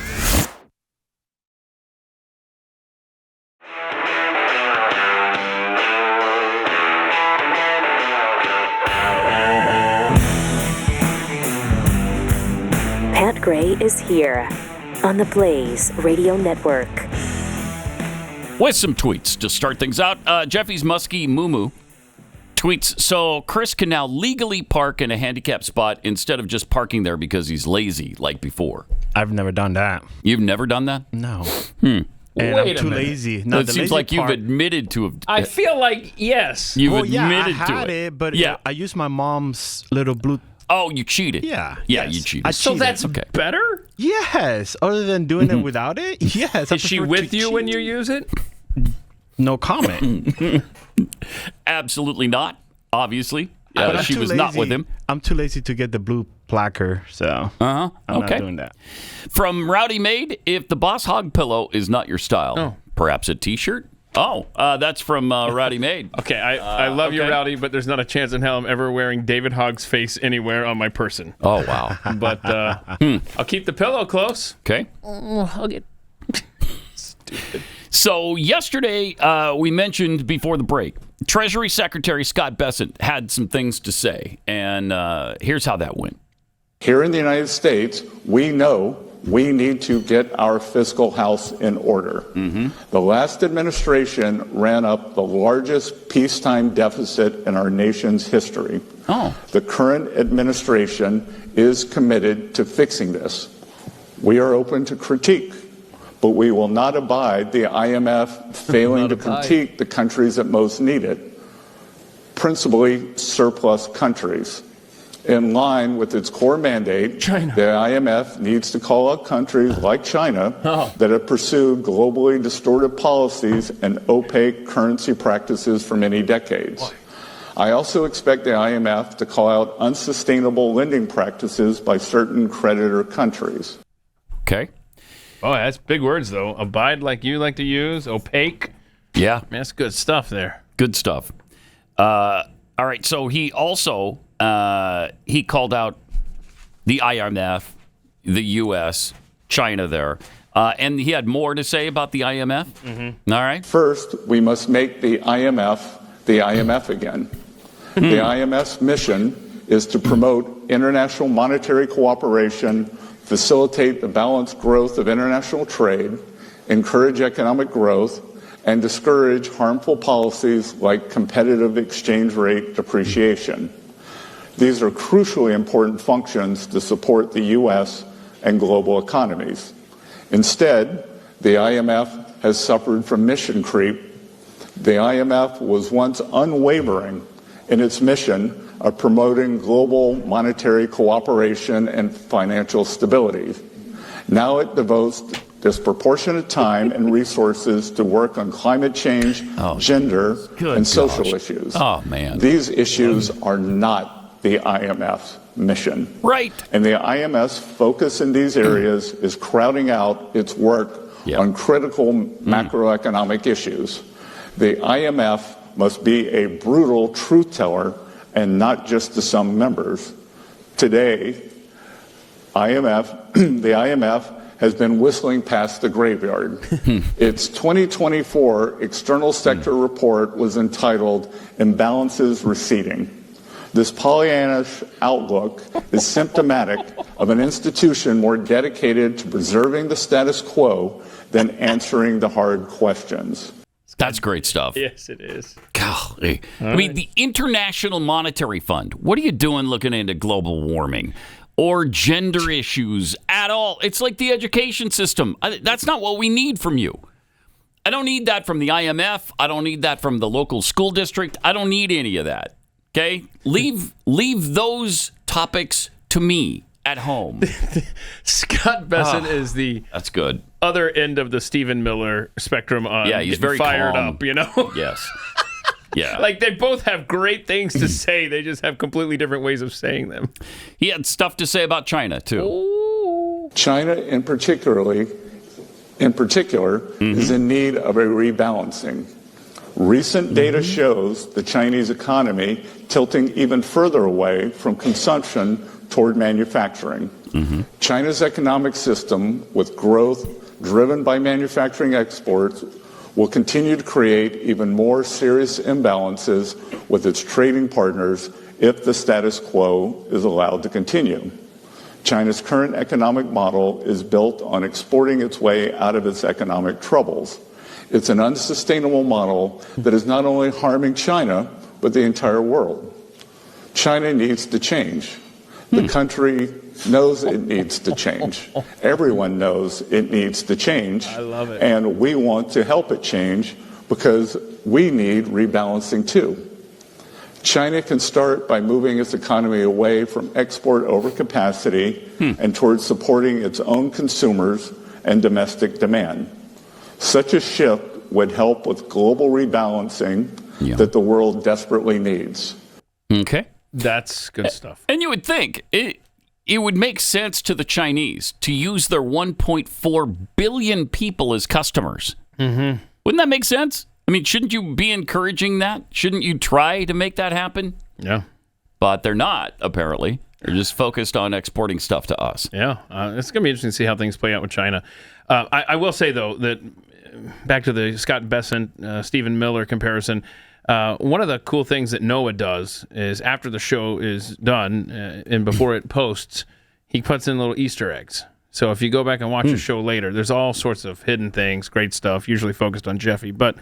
Pat Gray is here on the Blaze Radio Network. With some tweets to start things out. Jeffy's Muskie Moo tweets, so Chris can now legally park in a handicapped spot instead of just parking there because he's lazy like before. I've never done that. You've never done that? No. And I'm too lazy. No, it seems like you've admitted to have. I feel like, yes. You've admitted I had to it. But I used my mom's little blue. Oh, you cheated. Yeah. Yeah, you cheated. So that's better? Yes. Other than doing it without it? Yes. Is she with you when you use it? No comment. Absolutely not, obviously. But she was not with him. I'm too lazy to get the blue placard, so I'm not doing that. From Rowdy Maid, if the Boss Hogg pillow is not your style, perhaps a T-shirt? That's from Rowdy Maid. Okay, I love you, Rowdy, but there's not a chance in hell I'm ever wearing David Hogg's face anywhere on my person. Oh, wow. But I'll keep the pillow close. Okay. I'll get... Stupid. So yesterday, we mentioned before the break, Treasury Secretary Scott Bessent had some things to say, and here's how that went. Here in the United States, we know we need to get our fiscal house in order. The last administration ran up the largest peacetime deficit in our nation's history. The current administration is committed to fixing this. We are open to critique, but we will not abide the IMF failing to critique the countries that most need it, principally surplus countries. In line with its core mandate, China. The IMF needs to call out countries like China that have pursued globally distorted policies and opaque currency practices for many decades. I also expect the IMF to call out unsustainable lending practices by certain creditor countries. Okay. Oh, that's big words, though. Abide, like you like to use, opaque. Yeah. Man, that's good stuff there. Good stuff. All right, so he also... he called out the IMF, the U.S., China there, and he had more to say about the IMF. All right. First, we must make the IMF again. The IMF's mission is to promote international monetary cooperation, facilitate the balanced growth of international trade, encourage economic growth, and discourage harmful policies like competitive exchange rate depreciation. These are crucially important functions to support the U.S. and global economies. Instead, the IMF has suffered from mission creep. The IMF was once unwavering in its mission of promoting global monetary cooperation and financial stability. Now it devotes disproportionate time and resources to work on climate change, gender, and social issues. Oh, man. These issues are not the IMF's mission. Right. And the IMF's focus in these areas is crowding out its work on critical macroeconomic issues. The IMF must be a brutal truth teller and not just to some members. Today, the IMF has been whistling past the graveyard. Its 2024 external sector report was entitled Imbalances Receding. This Pollyannish outlook is symptomatic of an institution more dedicated to preserving the status quo than answering the hard questions. That's great stuff. Yes, it is. Golly. I mean, the International Monetary Fund, what are you doing looking into global warming or gender issues at all? It's like the education system. That's not what we need from you. I don't need that from the IMF. I don't need that from the local school district. I don't need any of that. Okay? Leave those topics to me at home. Scott Bessent is the that's good other end of the Stephen Miller spectrum on he's very fired calm. up, you know? Yes. Yeah. Like they both have great things to say. They just have completely different ways of saying them. He had stuff to say about China, too. Ooh. China in particular is in need of a rebalancing. Recent data shows the Chinese economy tilting even further away from consumption toward manufacturing. China's economic system, with growth driven by manufacturing exports, will continue to create even more serious imbalances with its trading partners if the status quo is allowed to continue. China's current economic model is built on exporting its way out of its economic troubles. It's an unsustainable model that is not only harming China, but the entire world. China needs to change. The country knows it needs to change. Everyone knows it needs to change. I love it. And we want to help it change because we need rebalancing too. China can start by moving its economy away from export overcapacity and towards supporting its own consumers and domestic demand. Such a shift would help with global rebalancing that the world desperately needs. Okay. That's good stuff. And you would think it would make sense to the Chinese to use their 1.4 billion people as customers. Wouldn't that make sense? I mean, shouldn't you be encouraging that? Shouldn't you try to make that happen? Yeah. But they're not, apparently. They're just focused on exporting stuff to us. Yeah. It's going to be interesting to see how things play out with China. I will say, though, that back to the Scott Bessent, Stephen Miller comparison, one of the cool things that NOAA does is after the show is done and before it posts, he puts in little Easter eggs. So if you go back and watch the show later, there's all sorts of hidden things, great stuff, usually focused on Jeffy. But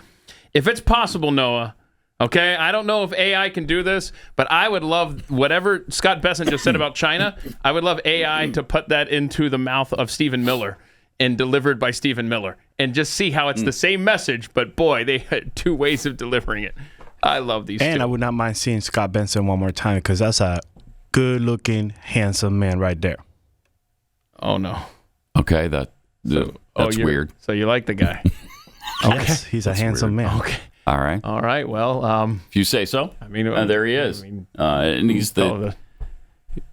if it's possible, Noah, okay, I don't know if AI can do this, but I would love whatever Scott Bessent just said about China. I would love AI to put that into the mouth of Stephen Miller and delivered by Stephen Miller and just see how it's the same message, but boy, they had two ways of delivering it. I love these And two. I would not mind seeing Scott Bessent one more time because that's a good-looking, handsome man right there. Oh, no. Okay, that's weird. So you like the guy. Okay. Yes, he's a handsome man. Okay. All right. All right. Well, if you say so. I mean, there he is. And he's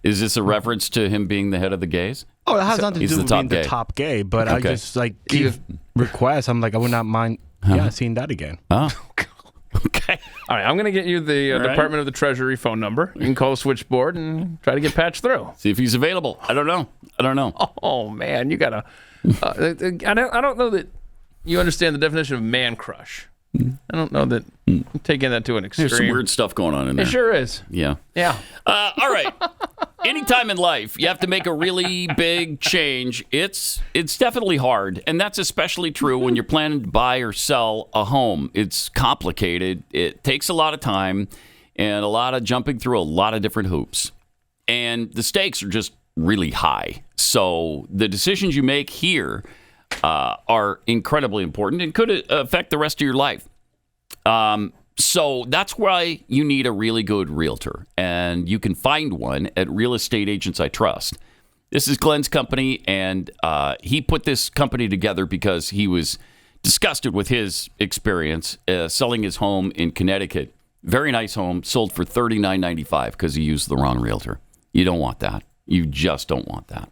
is this a reference to him being the head of the gays? Oh, it has nothing to do with being the gay. top gay, but Okay. I just give requests. I'm like, I would not mind seeing that again. Oh. Okay. All right. I'm going to get you the Department of the Treasury phone number. You can call the switchboard and try to get patched through. See if he's available. I don't know. Oh, man. You got to... I don't know that you understand the definition of man crush. I don't know that I'm taking that to an extreme. There's some weird stuff going on in there. It sure is. Yeah. Yeah. All right. Anytime in life you have to make a really big change, it's definitely hard. And that's especially true when you're planning to buy or sell a home. It's complicated. It takes a lot of time and a lot of jumping through a lot of different hoops. And the stakes are just really high. So the decisions you make here are incredibly important and could affect the rest of your life. So that's why you need a really good realtor, and you can find one at Real Estate Agents I Trust. This is Glenn's company, and he put this company together because he was disgusted with his experience selling his home in Connecticut. Very nice home, sold for $39.95 because he used the wrong realtor. You don't want that. You just don't want that.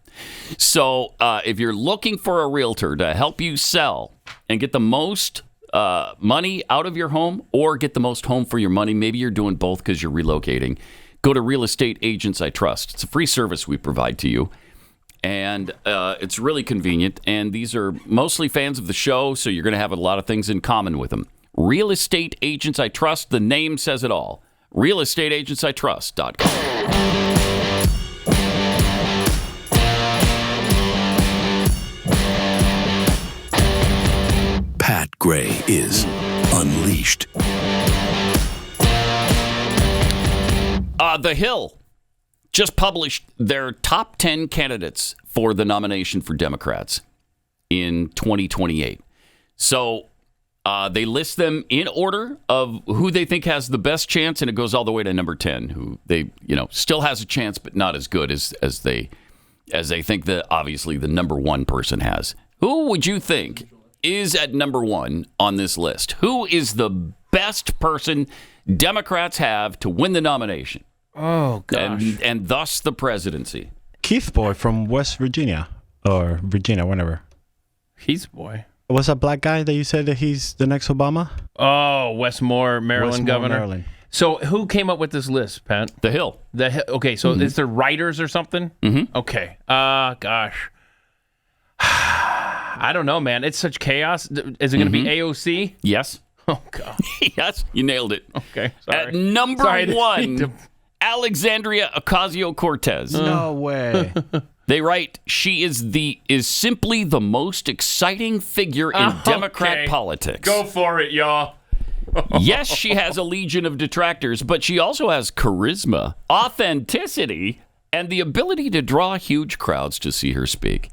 So if you're looking for a realtor to help you sell and get the most money out of your home or get the most home for your money, maybe you're doing both because you're relocating, go to Real Estate Agents I Trust. It's a free service we provide to you. And it's really convenient. And these are mostly fans of the show, so you're going to have a lot of things in common with them. Real Estate Agents I Trust. The name says it all. realestateagentsitrust.com. Pat Gray is Unleashed. The Hill just published their top 10 candidates for the nomination for Democrats in 2028. So they list them in order of who they think has the best chance, and it goes all the way to number 10, who they still has a chance, but not as good as they think that obviously the number one person has. Who would you think is at number one on this list? Who is the best person Democrats have to win the nomination? Oh, gosh. And thus the presidency. Keith Boy from West Virginia, or Virginia, whatever. Keith Boy. What's that black guy that you said that he's the next Obama? Oh, Westmore, Maryland Westmore, governor. Maryland. So who came up with this list, Pat? The Hill. Okay, so is there writers or something? Mm-hmm. Okay. Gosh. I don't know, man. It's such chaos. Is it going to be AOC? Yes. Oh, God. Yes, you nailed it. Okay, sorry. At number one, Alexandria Ocasio-Cortez. No way. They write, she is simply the most exciting figure in Democrat politics. Go for it, y'all. Yes, she has a legion of detractors, but she also has charisma, authenticity, and the ability to draw huge crowds to see her speak.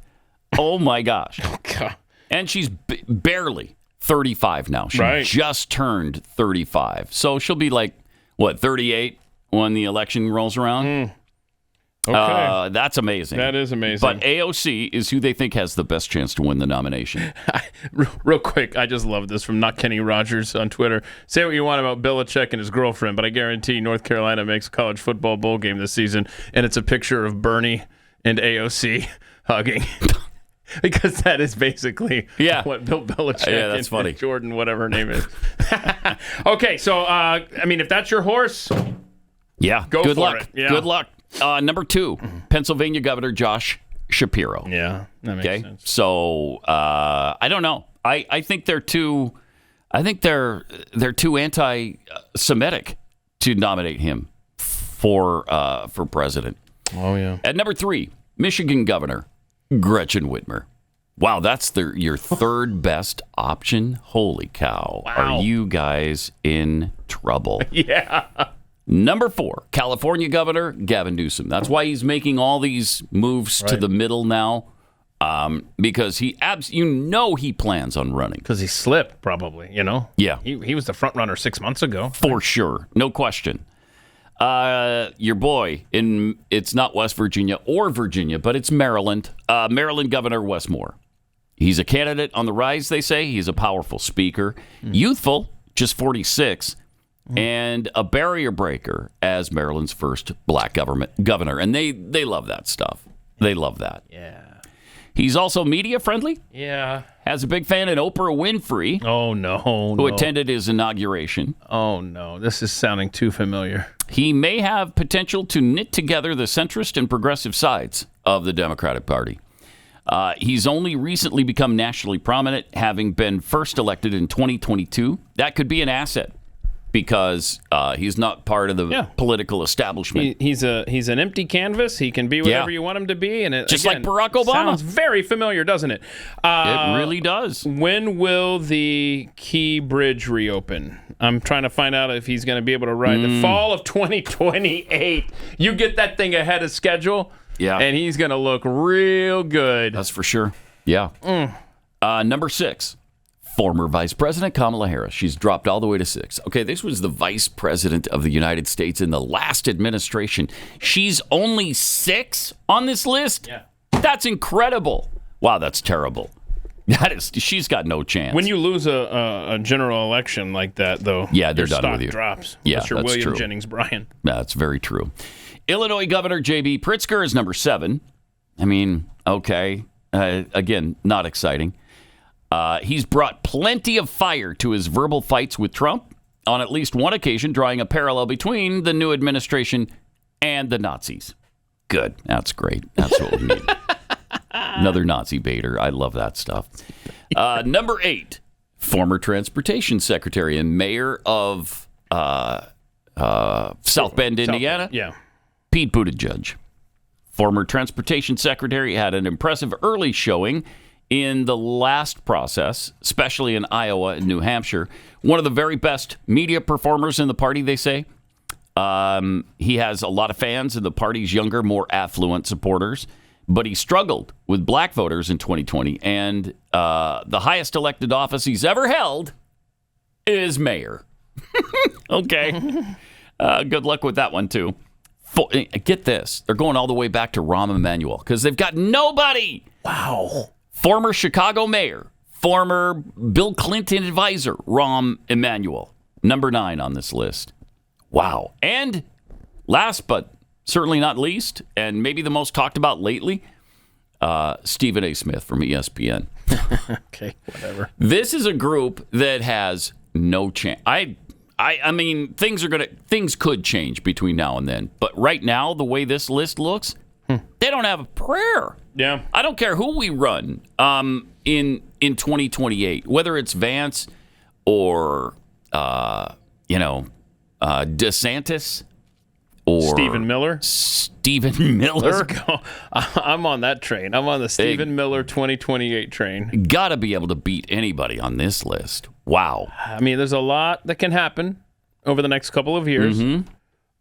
Oh, my gosh. God. And she's barely 35 now. She just turned 35. So she'll be like, 38 when the election rolls around? Okay. That's amazing. That is amazing. But AOC is who they think has the best chance to win the nomination. Real quick, I just love this from Not Kenny Rogers on Twitter. Say what you want about Belichick and his girlfriend, but I guarantee North Carolina makes a college football bowl game this season, and it's a picture of Bernie and AOC hugging. Because that is basically what Bill Belichick and funny. Jordan, whatever her name is. Okay, so, if that's your horse, go good for luck. it. Yeah. Good luck. Number two, Pennsylvania Governor Josh Shapiro. Yeah, that makes sense. So I don't know. I think they're too. I think they're too anti-Semitic to nominate him for president. Oh yeah. At number three, Michigan Governor Gretchen Whitmer. Wow, that's your third best option? Holy cow. Wow. Are you guys in trouble? Yeah. Number 4, California Governor Gavin Newsom. That's why he's making all these moves to the middle now, because he plans on running. Because he slipped, probably, Yeah. He was the front runner 6 months ago. For sure. No question. Your boy, it's not West Virginia or Virginia, but it's Maryland. Maryland Governor Wes Moore. He's a candidate on the rise, they say. He's a powerful speaker. Youthful, just 46. And a barrier breaker as Maryland's first black governor. And they love that stuff. They love that. Yeah. He's also media friendly. Yeah. Has a big fan in Oprah Winfrey. Oh, no. Who attended his inauguration. Oh, no. This is sounding too familiar. He may have potential to knit together the centrist and progressive sides of the Democratic Party. He's only recently become nationally prominent, having been first elected in 2022. That could be an asset because he's not part of the political establishment. He's an empty canvas. He can be whatever you want him to be, and it just like Barack Obama. Sounds very familiar, doesn't it? It really does. When will the Key Bridge reopen? I'm trying to find out if he's going to be able to ride the fall of 2028. You get that thing ahead of schedule, and he's going to look real good. That's for sure. Yeah. Number 6. Former Vice President Kamala Harris. She's dropped all the way to 6. Okay, this was the Vice President of the United States in the last administration. She's only 6 on this list? Yeah. That's incredible. Wow, that's terrible. She's got no chance. When you lose a general election like that, though, yeah, they're your done with stock you. Drops. Yeah, unless you're that's William true. Jennings Bryan. That's very true. Illinois Governor J.B. Pritzker is number 7. I mean, okay. Again, not exciting. He's brought plenty of fire to his verbal fights with Trump on at least one occasion, drawing a parallel between the new administration and the Nazis. Good. That's great. That's what we need. Another Nazi baiter. I love that stuff. Number 8, former transportation secretary and mayor of South Bend, Indiana. Yeah. Pete Buttigieg. Former transportation secretary, had an impressive early showing in the last process, especially in Iowa and New Hampshire. One of the very best media performers in the party, they say. He has a lot of fans in the party's younger, more affluent supporters, but he struggled with black voters in 2020, and the highest elected office he's ever held is mayor. Okay. Good luck with that one, too. Get this. They're going all the way back to Rahm Emanuel because they've got nobody. Wow. Former Chicago mayor, former Bill Clinton advisor, Rahm Emanuel, number 9 on this list. Wow. And last but certainly not least, and maybe the most talked about lately, Stephen A. Smith from ESPN. Okay, whatever. This is a group that has no chance. I mean, things could change between now and then. But right now, the way this list looks, they don't have a prayer. Yeah. I don't care who we run in 2028, whether it's Vance or DeSantis or Stephen Miller. Let's go. I'm on that train. I'm on the Stephen Miller 2028 train. Got to be able to beat anybody on this list. Wow. I mean, there's a lot that can happen over the next couple of years.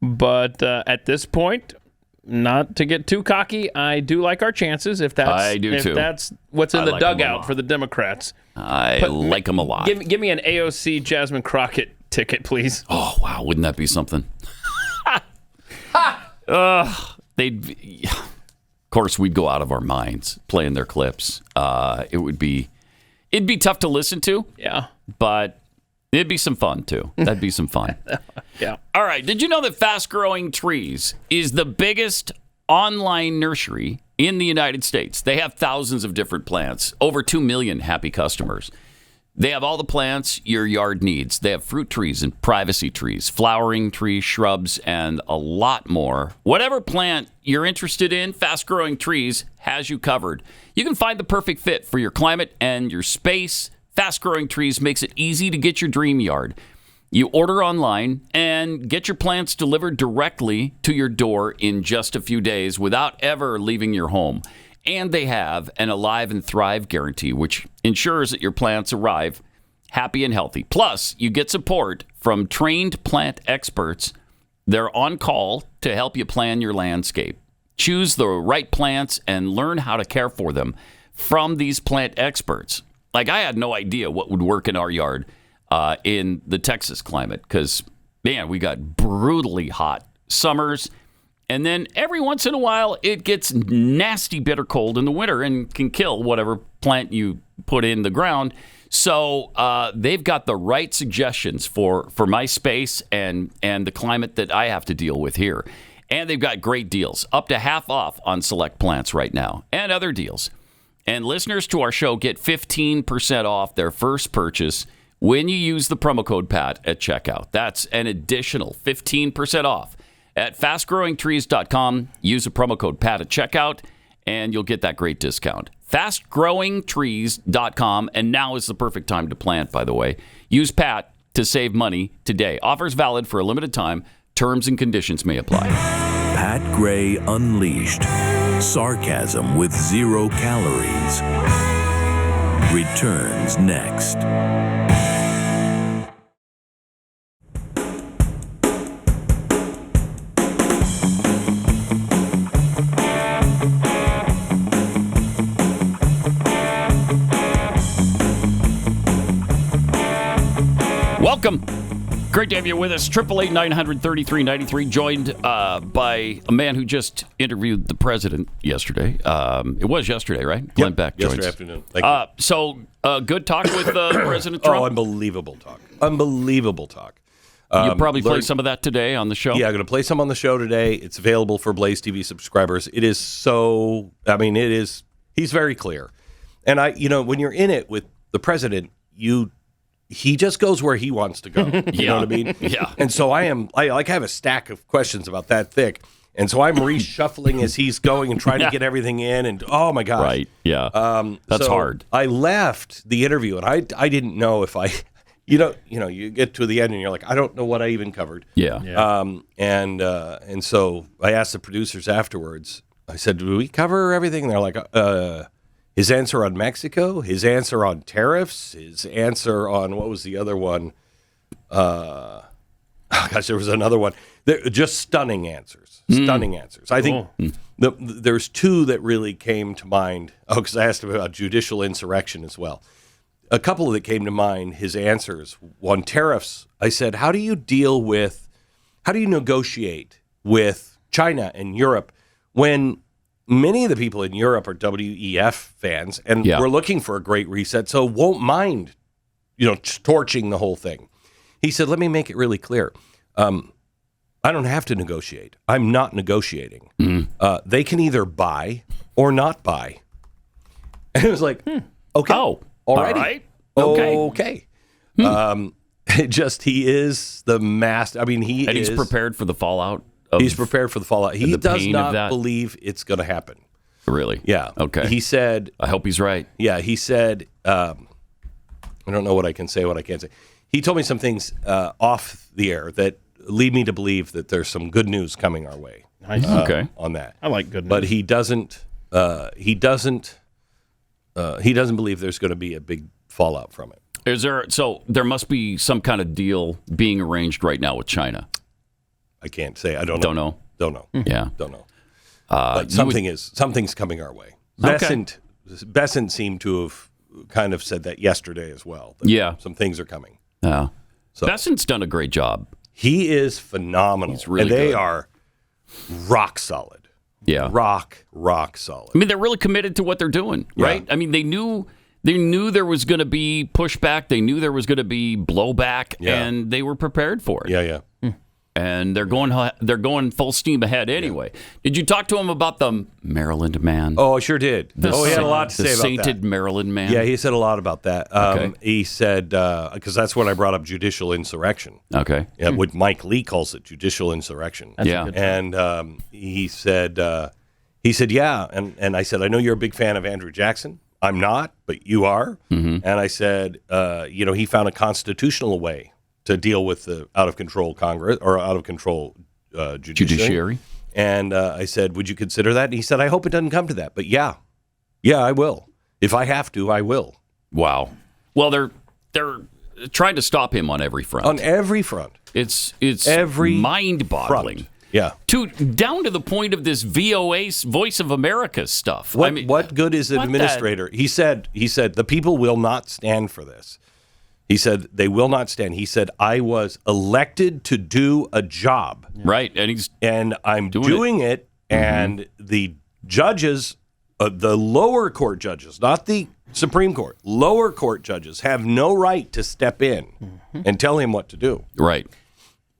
But at this point, not to get too cocky, I do like our chances if that's what's in the dugout for the Democrats. I like them a lot. Give me an AOC Jasmine Crockett ticket, please. Oh, wow. Wouldn't that be something? Of course, we'd go out of our minds playing their clips. It'd be tough to listen to. Yeah. But it'd be some fun, too. That'd be some fun. Yeah. All right. Did you know that Fast Growing Trees is the biggest online nursery in the United States? They have thousands of different plants, over 2 million happy customers. They have all the plants your yard needs. They have fruit trees and privacy trees, flowering trees, shrubs, and a lot more. Whatever plant you're interested in, Fast Growing Trees has you covered. You can find the perfect fit for your climate and your space. Fast Growing Trees makes it easy to get your dream yard. You order online and get your plants delivered directly to your door in just a few days without ever leaving your home. And they have an Alive and Thrive guarantee, which ensures that your plants arrive happy and healthy. Plus, you get support from trained plant experts. They're on call to help you plan your landscape. Choose the right plants and learn how to care for them from these plant experts. Like, I had no idea what would work in our yard in the Texas climate because, man, we got brutally hot summers. And then every once in a while, it gets nasty, bitter cold in the winter and can kill whatever plant you put in the ground. So they've got the right suggestions for my space and the climate that I have to deal with here. And they've got great deals, up to half off on select plants right now, and other deals. And listeners to our show get 15% off their first purchase when you use the promo code PAT at checkout. That's an additional 15% off at fastgrowingtrees.com. Use the promo code PAT at checkout, and you'll get that great discount. Fastgrowingtrees.com, and now is the perfect time to plant, by the way. Use PAT to save money today. Offers valid for a limited time. Terms and conditions may apply. Pat Gray Unleashed. Sarcasm with 0 calories. Returns next. Welcome. Great to have you with us. 888-900-3393, joined by a man who just interviewed the president yesterday. It was yesterday, right? Glenn Beck joins yesterday us. afternoon. Thank you. So, good talk with President Trump? Oh, unbelievable talk. Unbelievable talk. You'll probably play some of that today on the show? Yeah, I'm going to play some on the show today. It's available for Blaze TV subscribers. It is so, he's very clear. And when you're in it with the president, he just goes where he wants to go. You know what I mean? Yeah. And so I have a stack of questions about that thick. And so I'm reshuffling as he's going and trying to get everything in. And oh my gosh. Right. Yeah. That's hard. I left the interview and I didn't know if you get to the end and you're like, I don't know what I even covered. Yeah. And so I asked the producers afterwards, I said, do we cover everything? And they're like, his answer on Mexico, his answer on tariffs, his answer on, what was the other one? There was another one. Just stunning answers. Stunning answers. I think there's 2 that really came to mind. Oh, because I asked him about judicial insurrection as well. A couple that came to mind, his answers. On tariffs, I said, how do you negotiate with China and Europe when many of the people in Europe are WEF fans, and we're looking for a great reset, so won't mind, torching the whole thing. He said, let me make it really clear. I don't have to negotiate. I'm not negotiating. They can either buy or not buy. And it was like, okay. Oh, already. All right. Okay. He is the master. He's prepared for the fallout. He's prepared for the fallout. He does not believe it's going to happen. Really? Yeah. Okay. He said... I hope he's right. Yeah, he said... I don't know what I can say, what I can't say. He told me some things off the air that lead me to believe that there's some good news coming our way. Nice. On that. I like good news. But he doesn't believe there's going to be a big fallout from it. So there must be some kind of deal being arranged right now with China. I can't say. I don't know. Don't know. Yeah. Don't know. But something's coming our way. Bessent seemed to have kind of said that yesterday as well. Some things are coming. Yeah. So Bessent's done a great job. He is phenomenal. He's really and they good. are rock solid. Yeah. Rock solid. They're really committed to what they're doing, right? Yeah. They knew there was going to be pushback. They knew there was going to be blowback, and they were prepared for it. Yeah. And they're going full steam ahead anyway. Yeah. Did you talk to him about the Maryland man? Oh, I sure did. He had a lot to say about that. The sainted Maryland man? Yeah, he said a lot about that. Okay. He said, because that's when I brought up judicial insurrection. Okay. Yeah, what Mike Lee calls it, judicial insurrection. That's a good term. And he said, yeah. And I said, I know you're a big fan of Andrew Jackson. I'm not, but you are. Mm-hmm. And I said, he found a constitutional way to deal with the out of control Congress or out of control judiciary. And I said, would you consider that? And he said, I hope it doesn't come to that. But yeah, I will. If I have to, I will. Wow. Well, they're trying to stop him on every front. On every front. It's every mind-boggling. Front. Yeah. Down to the point of this VOA Voice of America stuff. What good is an administrator? He said the people will not stand for this. He said they will not stand. He said I was elected to do a job. Right, and I'm doing it. And the judges, the lower court judges, not the Supreme Court, lower court judges have no right to step in and tell him what to do. Right.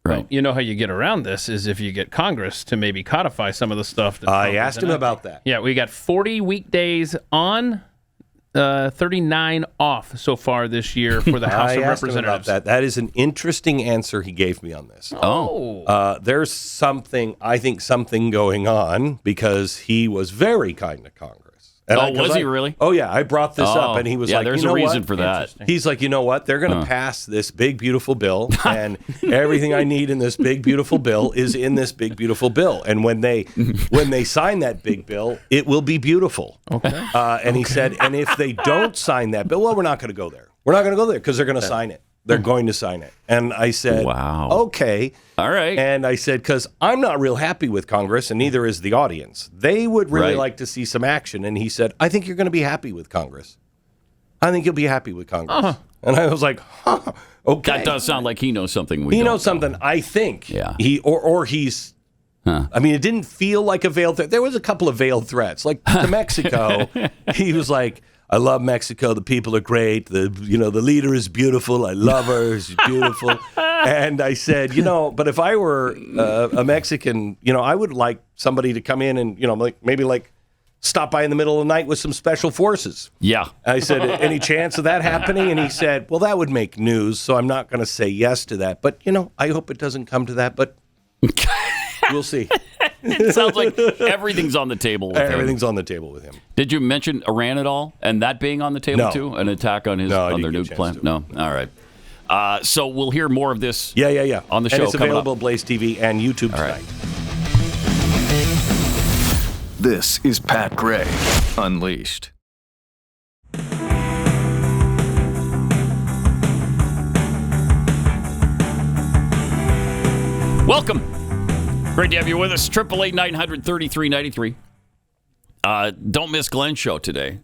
Right. You know how you get around this is if you get Congress to maybe codify some of the stuff. I asked him about that. Yeah, we got 40 weekdays on, 39 off so far this year for the House of Representatives. Him about that. That is an interesting answer he gave me on this. There's something going on because he was very kind to Congress. And was he really? Oh, yeah. I brought this up, and he was like, there's a reason for that. He's like, you know what? They're going to pass this big, beautiful bill, and everything I need in this big, beautiful bill is in this big, beautiful bill. And when they sign that big bill, it will be beautiful. Okay. And he said, and if they don't sign that bill, well, we're not going to go there. We're not going to go there because they're going to sign it. They're going to sign it. And I said, wow. Okay. All right. And I said, because I'm not real happy with Congress, and neither is the audience. They would really like to see some action. And he said, I think you're going to be happy with Congress. I think you'll be happy with Congress. And I was like, okay. That does sound like he knows something He knows something, I think. Yeah. He's... I mean, it didn't feel like a veiled threat. There was a couple of veiled threats. Like to Mexico, he was like, I love Mexico. The people are great. The leader is beautiful. I love her. She's beautiful. And I said, but if I were a Mexican, I would like somebody to come in and, maybe stop by in the middle of the night with some special forces. Yeah. I said, any chance of that happening? And he said, well, that would make news. So I'm not going to say yes to that. But, I hope it doesn't come to that. But we'll see. It sounds like everything's on the table with him. Everything's on the table with him. Did you mention Iran at all? And that being on the table too? An attack on on their nuke plant? No. All right. So we'll hear more of this on the show. And it's available Blaze TV and YouTube tonight. This is Pat Gray Unleashed. Welcome. Great to have you with us. 888-900-3393. Don't miss Glenn's show today.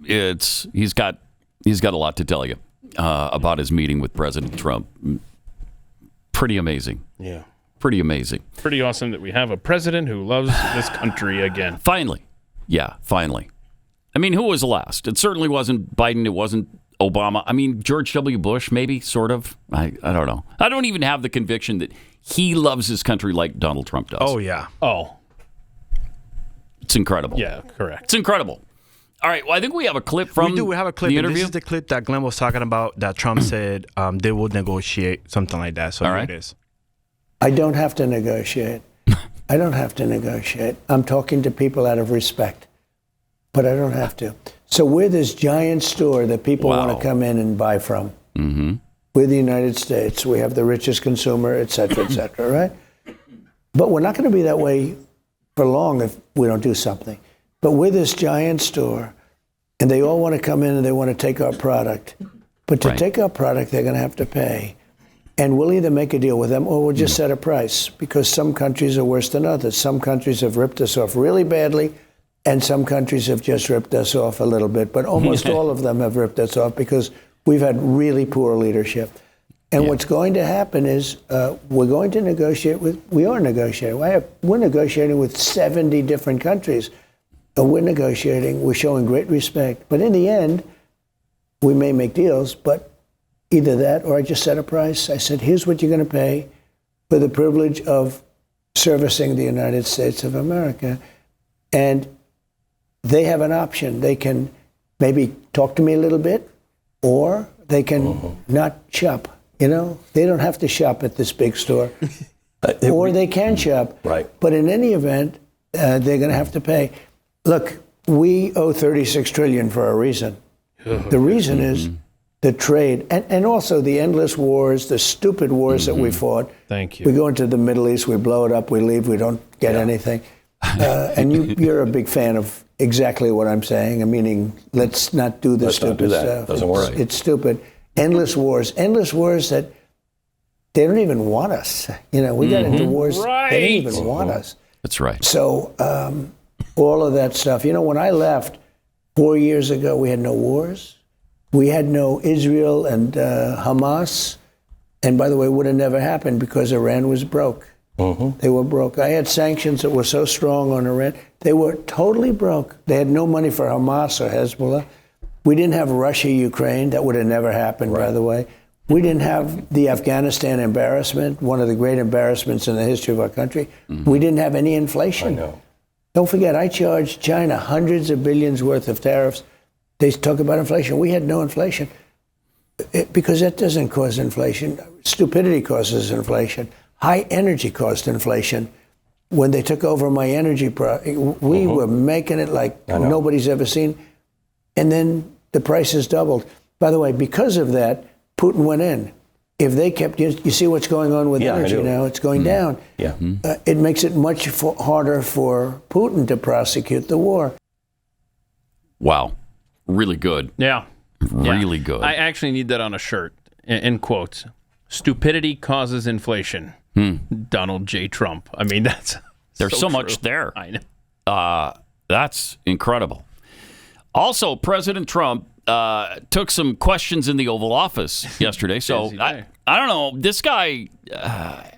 He's got a lot to tell you about his meeting with President Trump. Pretty amazing. Yeah. Pretty amazing. Pretty awesome that we have a president who loves this country again. Finally. Yeah, finally. I mean, who was last? It certainly wasn't Biden. It wasn't Obama. I mean, George W. Bush, maybe, sort of. I don't know. I don't even have the conviction that he loves his country like Donald Trump does. Oh, yeah. Oh. It's incredible. Yeah, correct. It's incredible. All right, well, I think we have a clip from We have a clip. the interview. This is the clip that Glenn was talking about that Trump said they will negotiate, something like that. So here it is. I don't have to negotiate. I don't have to negotiate. I'm talking to people out of respect, but I don't have to. So we're this giant store that people want to come in and buy from. Mm-hmm. We're the United States. We have the richest consumer, et cetera, right? But we're not going to be that way for long if we don't do something. But we're this giant store, and they all want to come in and they want to take our product. But to take our product, they're going to have to pay. And we'll either make a deal with them or we'll just set a price, because some countries are worse than others. Some countries have ripped us off really badly, and some countries have just ripped us off a little bit. But almost all of them have ripped us off because we've had really poor leadership. And what's going to happen is we're going to negotiate with, we are negotiating. We're negotiating with 70 different countries. And we're negotiating, we're showing great respect. But in the end, we may make deals, but either that or I just set a price. I said, here's what you're going to pay for the privilege of servicing the United States of America. And they have an option. They can maybe talk to me a little bit, or they can not shop. You know, they don't have to shop at this big store. Or they can shop. Right. But in any event, they're going to have to pay. Look, we owe $36 trillion for a reason. The reason is the trade, and also the endless wars, the stupid wars that we fought. Thank you. We go into the Middle East, we blow it up, we leave, we don't get anything. And you're a big fan of exactly what I'm saying, meaning let's not do this stupid stuff. Doesn't work. It's stupid. Endless wars that they don't even want us. We got into wars, they didn't even want us. That's right. So all of that stuff. When I left 4 years ago, we had no wars. We had no Israel and Hamas. And by the way, it would have never happened because Iran was broke. They were broke. I had sanctions that were so strong on Iran. They were totally broke. They had no money for Hamas or Hezbollah. We didn't have Russia, Ukraine. That would have never happened, by the way. We didn't have the Afghanistan embarrassment, one of the great embarrassments in the history of our country. We didn't have any inflation. I know. Don't forget, I charged China hundreds of billions worth of tariffs. They talk about inflation. We had no inflation because that doesn't cause inflation. Stupidity causes inflation. High energy caused inflation. When they took over my energy, we were making it like nobody's ever seen. And then the prices doubled. By the way, because of that, Putin went in. If they kept, you see what's going on with energy now, it's going down. Yeah. It makes it much harder for Putin to prosecute the war. Wow. Really good. Yeah. Really good. I actually need that on a shirt, in quotes. Stupidity causes inflation. Donald J. Trump. I mean, there's so much there. I know. That's incredible. Also, President Trump took some questions in the Oval Office yesterday. So I don't know. This guy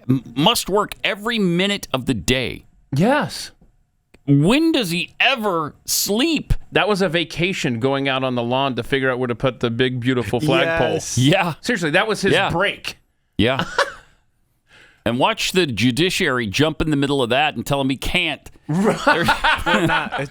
must work every minute of the day. Yes. When does he ever sleep? That was a vacation, going out on the lawn to figure out where to put the big, beautiful flagpole. Yes. Yeah. Seriously, that was his break. Yeah. And watch the judiciary jump in the middle of that and tell him he can't. It's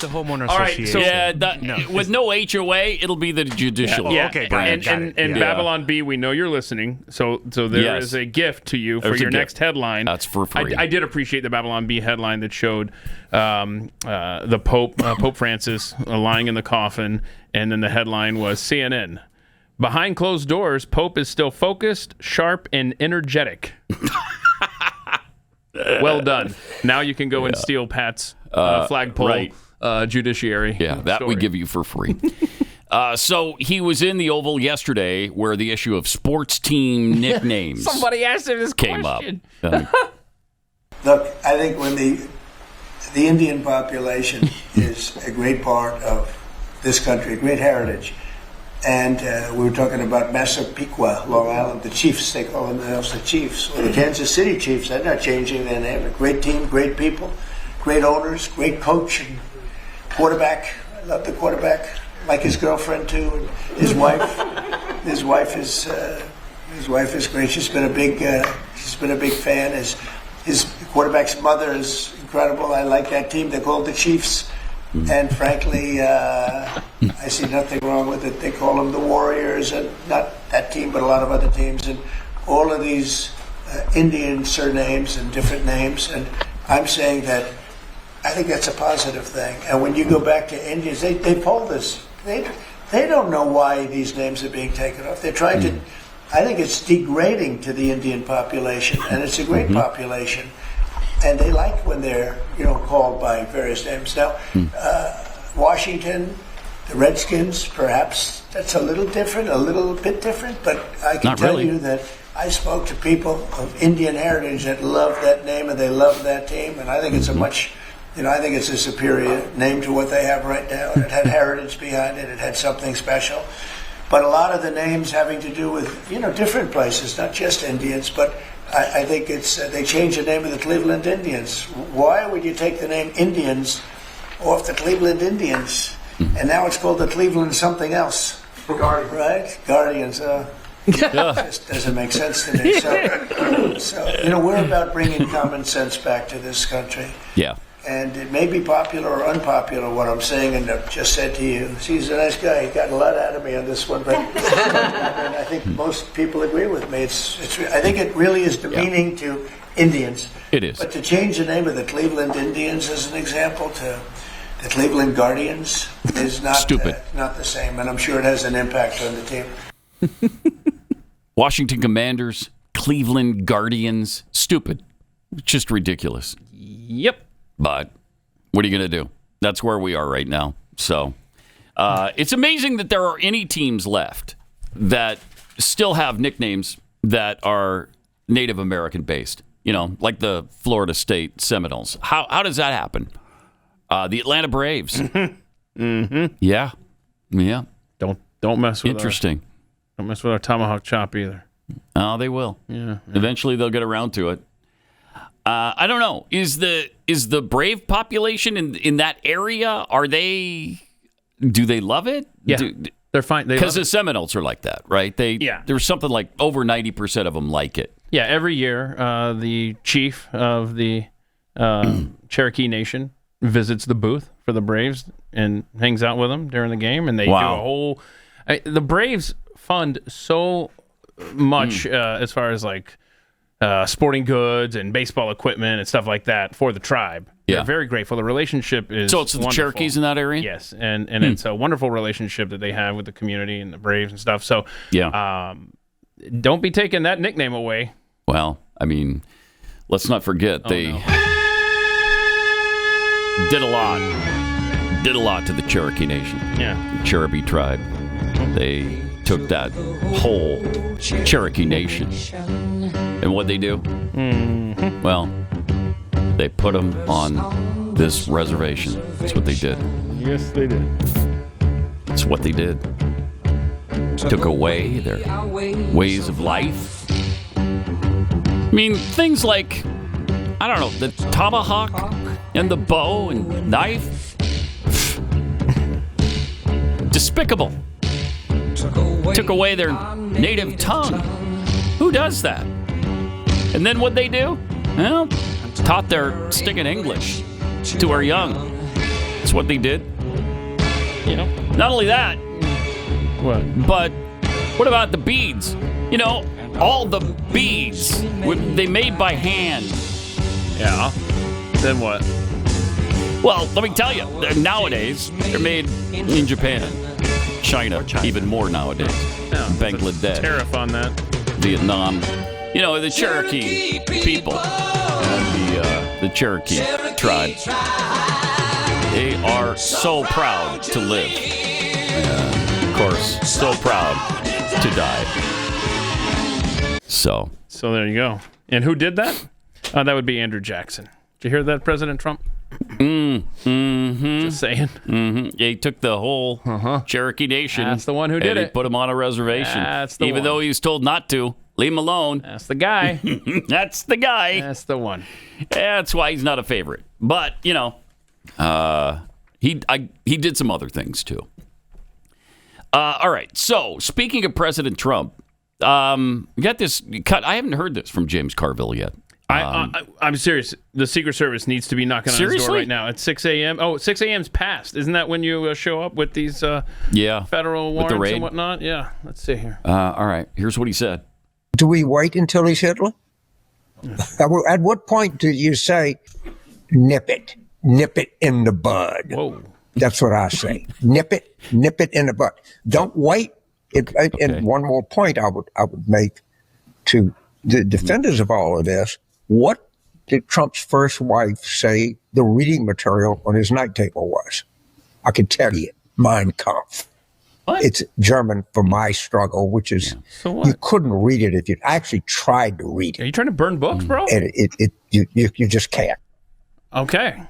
the homeowner association. With no HOA, it'll be the judicial. Yeah. Okay, and Babylon B, we know you're listening, so there is a gift to you for your next headline. That's for free. I did appreciate the Babylon B headline that showed the Pope Francis lying in the coffin, and then the headline was CNN. Behind closed doors, Pope is still focused, sharp, and energetic. Well done. Now you can go and steal Pat's flagpole judiciary. Yeah, that story. we give you for free. So he was in the Oval yesterday where the issue of sports team nicknames Somebody asked him this came question. up. Look, I think when the Indian population is a great part of this country, a great heritage. And we were talking about Massapequa, Long Island, the Chiefs, they call themselves the Chiefs. Well, the Kansas City Chiefs, they're not changing their name. A great team, great people, great owners, great coach and quarterback. I love the quarterback, like his girlfriend too, and his wife. His wife is great. She's been a big fan. His quarterback's mother is incredible. I like that team. They're called the Chiefs. And frankly, I see nothing wrong with it. They call them the Warriors, and not that team, but a lot of other teams, and all of these Indian surnames and different names. And I'm saying that I think that's a positive thing. And when you go back to Indians, they polled this. They don't know why these names are being taken off. They're trying to. I think it's degrading to the Indian population, and it's a great population. And they like when they're, called by various names. Now, Washington, the Redskins, perhaps that's a little bit different. But I can tell you that I spoke to people of Indian heritage that love that name and they love that team. And I think it's I think it's a superior name to what they have right now. It had heritage behind it. It had something special. But a lot of the names having to do with, different places, not just Indians, but I think it's they changed the name of the Cleveland Indians. Why would you take the name Indians off the Cleveland Indians? And now it's called the Cleveland something else. Guardians. Right? Guardians. It just doesn't make sense to me. So, we're about bringing common sense back to this country. Yeah. And it may be popular or unpopular what I'm saying, and I've just said to you, he's a nice guy. He got a lot out of me on this one, but I think most people agree with me. I think it really is demeaning to Indians. It is. But to change the name of the Cleveland Indians, as an example, to the Cleveland Guardians is not stupid. Not the same, and I'm sure it has an impact on the team. Washington Commanders, Cleveland Guardians. Stupid. Just ridiculous. Yep. But what are you going to do? That's where we are right now. So it's amazing that there are any teams left that still have nicknames that are Native American based. Like the Florida State Seminoles. How does that happen? The Atlanta Braves. Mm-hmm. Yeah. Don't mess with Interesting. Don't mess with our tomahawk chop either. Oh, they will. Yeah. Eventually, they'll get around to it. I don't know. Is the Brave population in that area? Do they love it? Yeah, they're fine. Because the Seminoles are like that, right? There's something like over 90% of them like it. Yeah, every year the chief of the Cherokee Nation visits the booth for the Braves and hangs out with them during the game, and they do a whole. The Braves fund so much as far as like sporting goods and baseball equipment and stuff like that for the tribe. Yeah. They're very grateful. The relationship is so it's wonderful. The Cherokees in that area. Yes, and it's a wonderful relationship that they have with the community and the Braves and stuff. So don't be taking that nickname away. Well, I mean, let's not forget they did a lot to the Cherokee Nation. Yeah, the Cherokee tribe. They took that whole Cherokee Nation, and what'd they do? Mm-hmm. Well, they put them on this reservation. That's what they did. Yes, they did. That's what they did. Took away their ways of life. I mean, things like, I don't know, the tomahawk and the bow and knife. Despicable. Took away their native tongue. Who does that? And then what'd they do? Well, taught their stinking English to our young. That's what they did. Not only that, but what about the beads? All the beads they made by hand. Yeah. Then what? Well, let me tell you, nowadays they're made in Japan, China, even more nowadays. Yeah, Bangladesh, tariff on that. Vietnam. The Cherokee people and the Cherokee tribe. They are so proud to live. Of course, so proud to die. So there you go. And who did that? That would be Andrew Jackson. Did you hear that, President Trump? Mm-hmm. Just saying. Mm-hmm. He took the whole Cherokee Nation. That's the one who did and it. He put him on a reservation. That's the even one. though he was told not to. Leave him alone. That's the guy. That's the guy. That's the one. That's why he's not a favorite. But, he did some other things, too. All right. So, speaking of President Trump, you got this cut. I haven't heard this from James Carville yet. I'm serious. The Secret Service needs to be knocking on his door right now at 6 a.m. Oh, 6 a.m.'s passed. Isn't that when you show up with these federal warrants and whatnot? Yeah. Let's see here. All right. Here's what he said. Do we wait until he's Hitler? At what point do you say, nip it in the bud? Whoa. That's what I say. Nip it in the bud. Don't wait. And one more point I would make to the defenders of all of this. What did Trump's first wife say the reading material on his night table was? I can tell you, Mein Kampf. What? It's German for my struggle, which is you couldn't read it if you actually tried to read it. Are you trying to burn books, bro? And you just can't. Okay.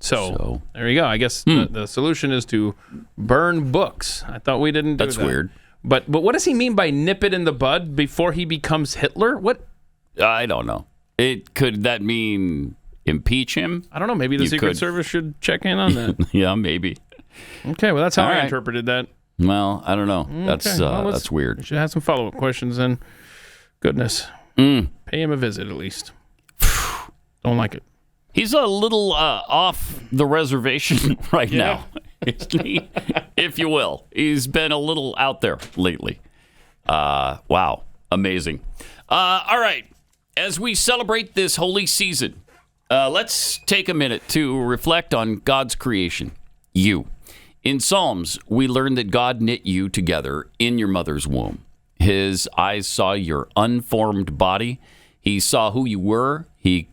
So there you go. I guess the solution is to burn books. I thought we didn't do that. That's weird. But what does he mean by nip it in the bud before he becomes Hitler? What? I don't know. Could that mean impeach him? I don't know. Maybe the Secret Service should check in on that. Yeah, maybe. Okay, well, that's how I interpreted that. Well, I don't know. Okay, That's weird. We should have some follow-up questions then. Goodness. Pay him a visit at least. Don't like it. He's a little off the reservation right now, if you will. He's been a little out there lately. Wow. Amazing. All right. As we celebrate this holy season, let's take a minute to reflect on God's creation, you. In Psalms, we learn that God knit you together in your mother's womb. His eyes saw your unformed body. He saw who you were. He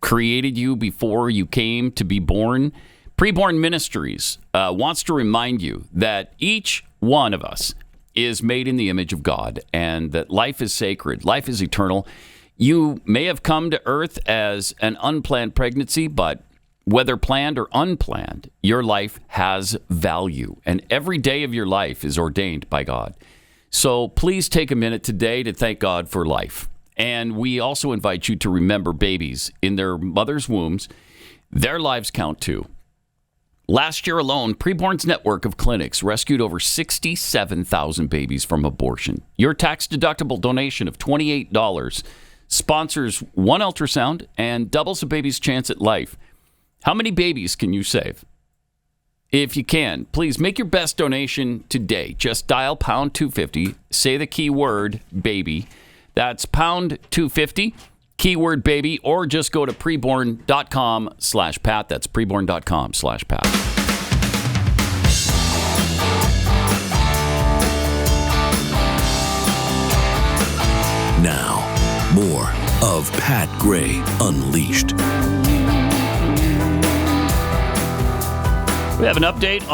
created you before you came to be born. Preborn Ministries wants to remind you that each one of us is made in the image of God and that life is sacred. Life is eternal. You may have come to earth as an unplanned pregnancy, but whether planned or unplanned, your life has value, and every day of your life is ordained by God. So please take a minute today to thank God for life. And we also invite you to remember babies in their mother's wombs. Their lives count too. Last year alone, Preborn's network of clinics rescued over 67,000 babies from abortion. Your tax-deductible donation of $28 sponsors one ultrasound and doubles a baby's chance at life. How many babies can you save? If you can, please make your best donation today. Just dial pound 250, say the keyword baby. That's pound 250, keyword baby, or just go to preborn.com/Pat. That's preborn.com/Pat. Now, more of Pat Gray Unleashed. We have an update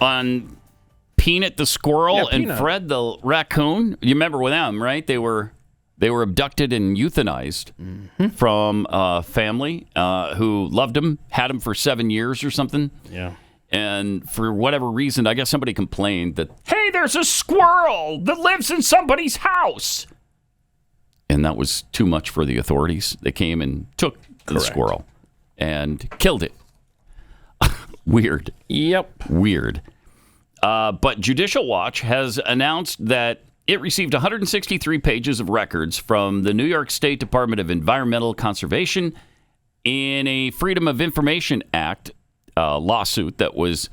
on Peanut the squirrel and Peanut. Fred the raccoon. You remember with them, right? They were abducted and euthanized from a family who loved them, had them for 7 years or something. Yeah. And for whatever reason, I guess somebody complained that, hey, there's a squirrel that lives in somebody's house. And that was too much for the authorities. They came and took the squirrel and killed it. Weird. Yep. Weird. But Judicial Watch has announced that it received 163 pages of records from the New York State Department of Environmental Conservation in a Freedom of Information Act lawsuit that was,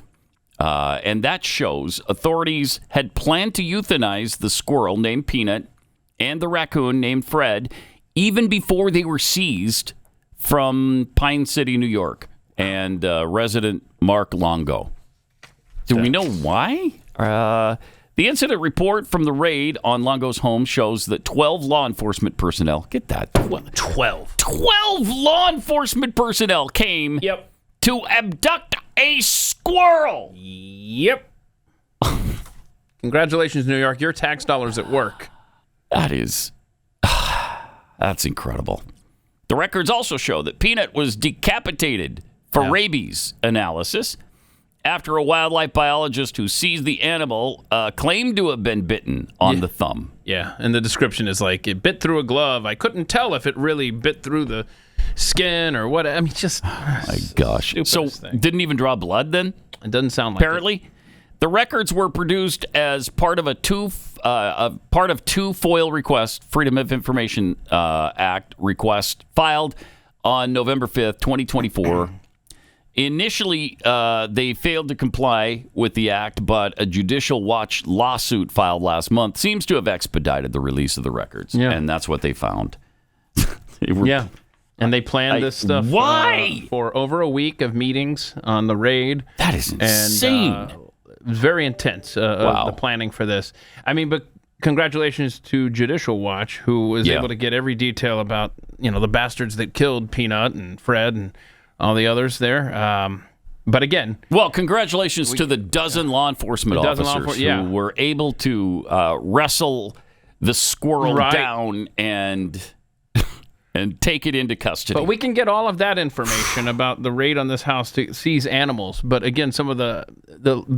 and that shows authorities had planned to euthanize the squirrel named Peanut and the raccoon named Fred even before they were seized from Pine City, New York, and resident Mark Longo. Do we know why? The incident report from the raid on Longo's home shows that 12 law enforcement personnel, get that, 12 law enforcement personnel came to abduct a squirrel. Yep. Congratulations, New York. Your tax dollars at work. That's incredible. The records also show that Peanut was decapitated for rabies analysis after a wildlife biologist who seized the animal claimed to have been bitten on the thumb. Yeah, and the description is like, it bit through a glove. I couldn't tell if it really bit through the skin or what. I mean, just... My gosh. So, didn't even draw blood then? It doesn't sound like Apparently. The records were produced as part of two FOIL requests, Freedom of Information Act request, filed on November 5th, 2024. Initially, they failed to comply with the act, but a Judicial Watch lawsuit filed last month seems to have expedited the release of the records, and that's what they found. And they planned this stuff for over a week of meetings on the raid. That is insane. And, it was very intense, the planning for this. I mean, but congratulations to Judicial Watch, who was able to get every detail about, the bastards that killed Peanut and Fred and all the others there. But again... Well, congratulations to the dozen law enforcement officers who were able to wrestle the squirrel down and take it into custody. But we can get all of that information about the raid on this house to seize animals. But again, some of the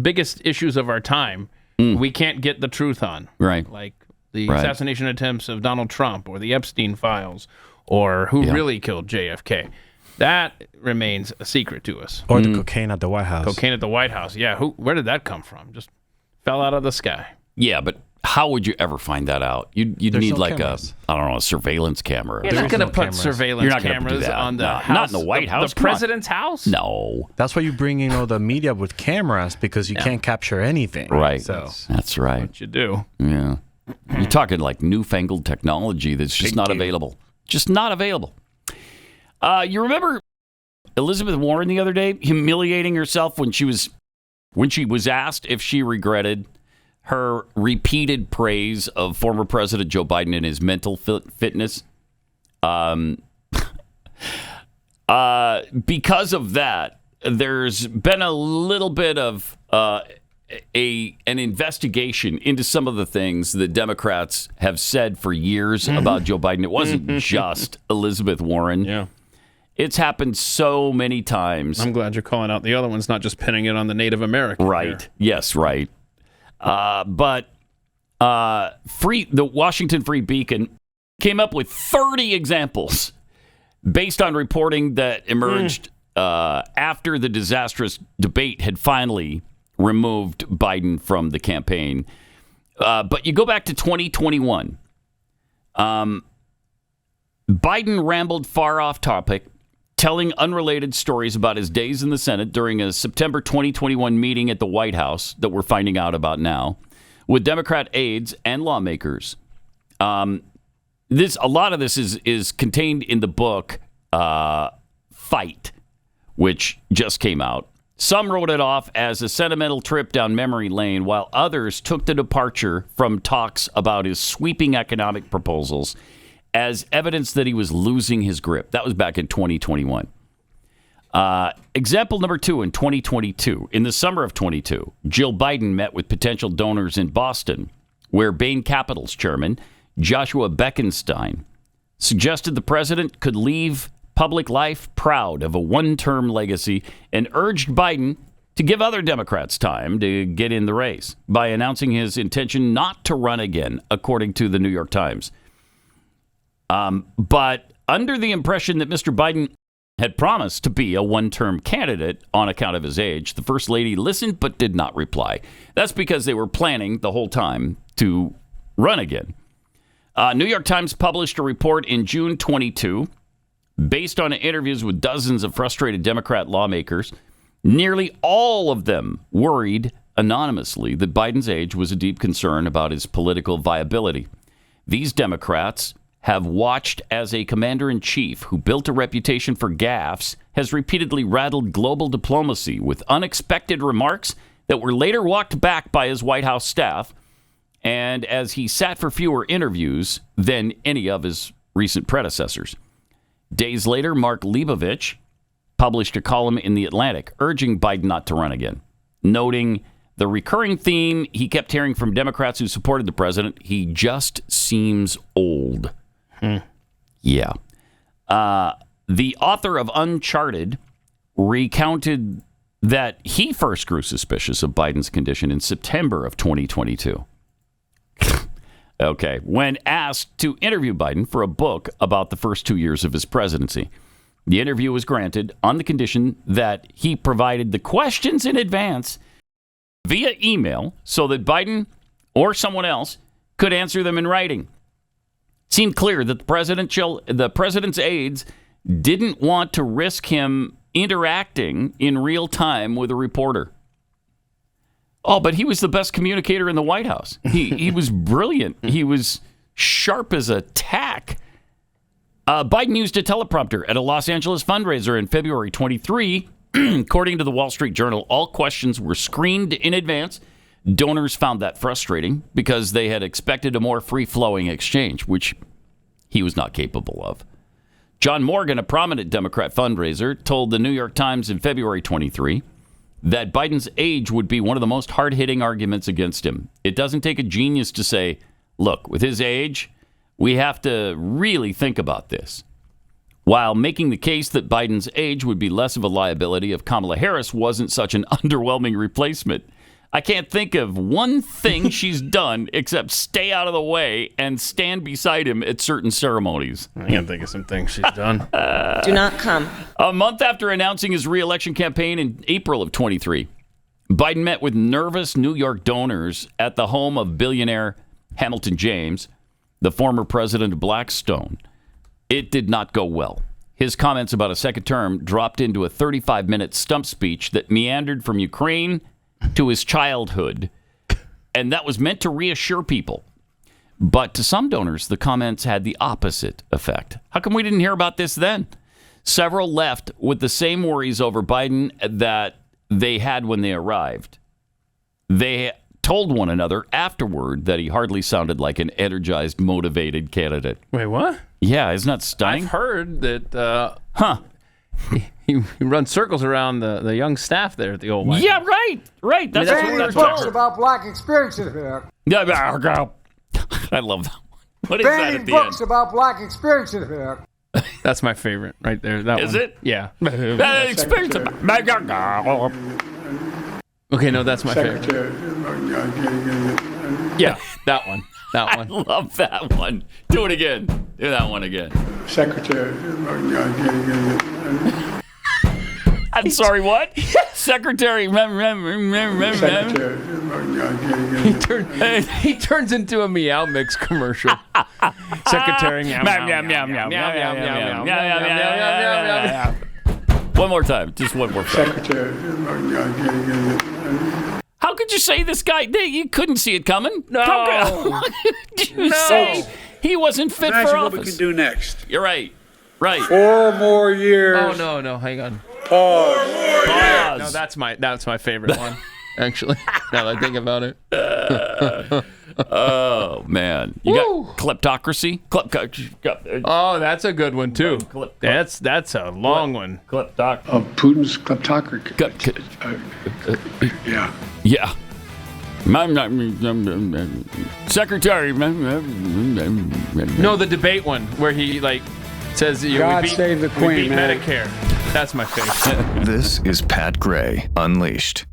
biggest issues of our time, we can't get the truth on. Right. Like the assassination attempts of Donald Trump or the Epstein files or who really killed JFK. That remains a secret to us. Or the cocaine at the White House. Cocaine at the White House. Yeah. Where did that come from? Just fell out of the sky. Yeah, but how would you ever find that out? You'd need a surveillance camera. You're not going to put surveillance cameras on the house. Not in the White House. The president's house? No. That's why you bring in all the media with cameras, because you can't capture anything. Right. So that's right. What you do. Yeah. You're talking like newfangled technology that's just not available. Just not available. You remember Elizabeth Warren the other day humiliating herself when she was asked if she regretted her repeated praise of former President Joe Biden and his mental fitness. Because of that, there's been a little bit of an investigation into some of the things that Democrats have said for years about Joe Biden. It wasn't just Elizabeth Warren. Yeah. It's happened so many times. I'm glad you're calling out the other ones, not just pinning it on the Native American. Right. Here. Yes, right. But the Washington Free Beacon came up with 30 examples based on reporting that emerged after the disastrous debate had finally removed Biden from the campaign. But you go back to 2021. Biden rambled far off topic, telling unrelated stories about his days in the Senate during a September 2021 meeting at the White House that we're finding out about now with Democrat aides and lawmakers. A lot of this is contained in the book Fight, which just came out. Some wrote it off as a sentimental trip down memory lane, while others took the departure from talks about his sweeping economic proposals as evidence that he was losing his grip. That was back in 2021. Example number 2 in 2022. In the summer of 22, Jill Biden met with potential donors in Boston, where Bain Capital's chairman, Joshua Bekenstein, suggested the president could leave public life proud of a one-term legacy and urged Biden to give other Democrats time to get in the race by announcing his intention not to run again, according to the New York Times. But under the impression that Mr. Biden had promised to be a one-term candidate on account of his age, the First Lady listened but did not reply. That's because they were planning the whole time to run again. New York Times published a report in June 22 based on interviews with dozens of frustrated Democrat lawmakers. Nearly all of them worried anonymously that Biden's age was a deep concern about his political viability. These Democrats have watched as a commander-in-chief who built a reputation for gaffes has repeatedly rattled global diplomacy with unexpected remarks that were later walked back by his White House staff, and as he sat for fewer interviews than any of his recent predecessors. Days later, Mark Leibovich published a column in The Atlantic urging Biden not to run again, noting the recurring theme he kept hearing from Democrats who supported the president: he just seems old. Yeah. The author of Uncharted recounted that he first grew suspicious of Biden's condition in September of 2022. Okay. When asked to interview Biden for a book about the first 2 years of his presidency, the interview was granted on the condition that he provided the questions in advance via email so that Biden or someone else could answer them in writing. It seemed clear that the president's aides didn't want to risk him interacting in real time with a reporter. Oh, but he was the best communicator in the White House. He was brilliant. He was sharp as a tack. Biden used a teleprompter at a Los Angeles fundraiser in February 23. According to the Wall Street Journal, all questions were screened in advance. Donors found that frustrating because they had expected a more free-flowing exchange, which he was not capable of. John Morgan, a prominent Democrat fundraiser, told the New York Times in February 23 that Biden's age would be one of the most hard-hitting arguments against him. It doesn't take a genius to say, look, with his age, we have to really think about this. While making the case that Biden's age would be less of a liability if Kamala Harris wasn't such an underwhelming replacement. I can't think of one thing she's done except stay out of the way and stand beside him at certain ceremonies. I can think of some things she's done. Do not come. A month after announcing his re-election campaign in April of 23, Biden met with nervous New York donors at the home of billionaire Hamilton James, the former president of Blackstone. It did not go well. His comments about a second term dropped into a 35-minute stump speech that meandered from Ukraine to his childhood, and that was meant to reassure people. But to some donors, the comments had the opposite effect. How come we didn't hear about this then? Several left with the same worries over Biden that they had when they arrived. They told one another afterward that he hardly sounded like an energized, motivated candidate. Wait, what? Yeah, isn't that stunning? I've heard that. He runs circles around the young staff there at the old White House. Right. That's Banning books about black experiences here. I love that. What is that Banning at the books end? about black experiences here. That's my favorite right there. That Is one. it? Yeah. Experience. Okay, no, that's my favorite. Yeah, that one. That one. I love that one. Do it again. Do that one again. Secretary. I'm sorry, what? Secretary. He turns into a Meow Mix commercial. Secretary. Meow, meow, meow, meow, meow, meow, meow, meow. One more time. Just one more time. Secretary. How could you say this guy? You couldn't see it coming. No. How could you say he wasn't fit for office? What we can do next. You're right. Right. 4 more years. Oh no, hang on. Pause. No, that's my favorite one. Actually, now that I think about it. Oh man, you got kleptocracy. Oh, that's a good one too. That's a long one. Kleptocracy. Of Putin's kleptocracy. Yeah. Yeah. Secretary. No, the debate one where he says God save the Queen, we beat man. Medicare. That's my favorite. This is Pat Gray Unleashed.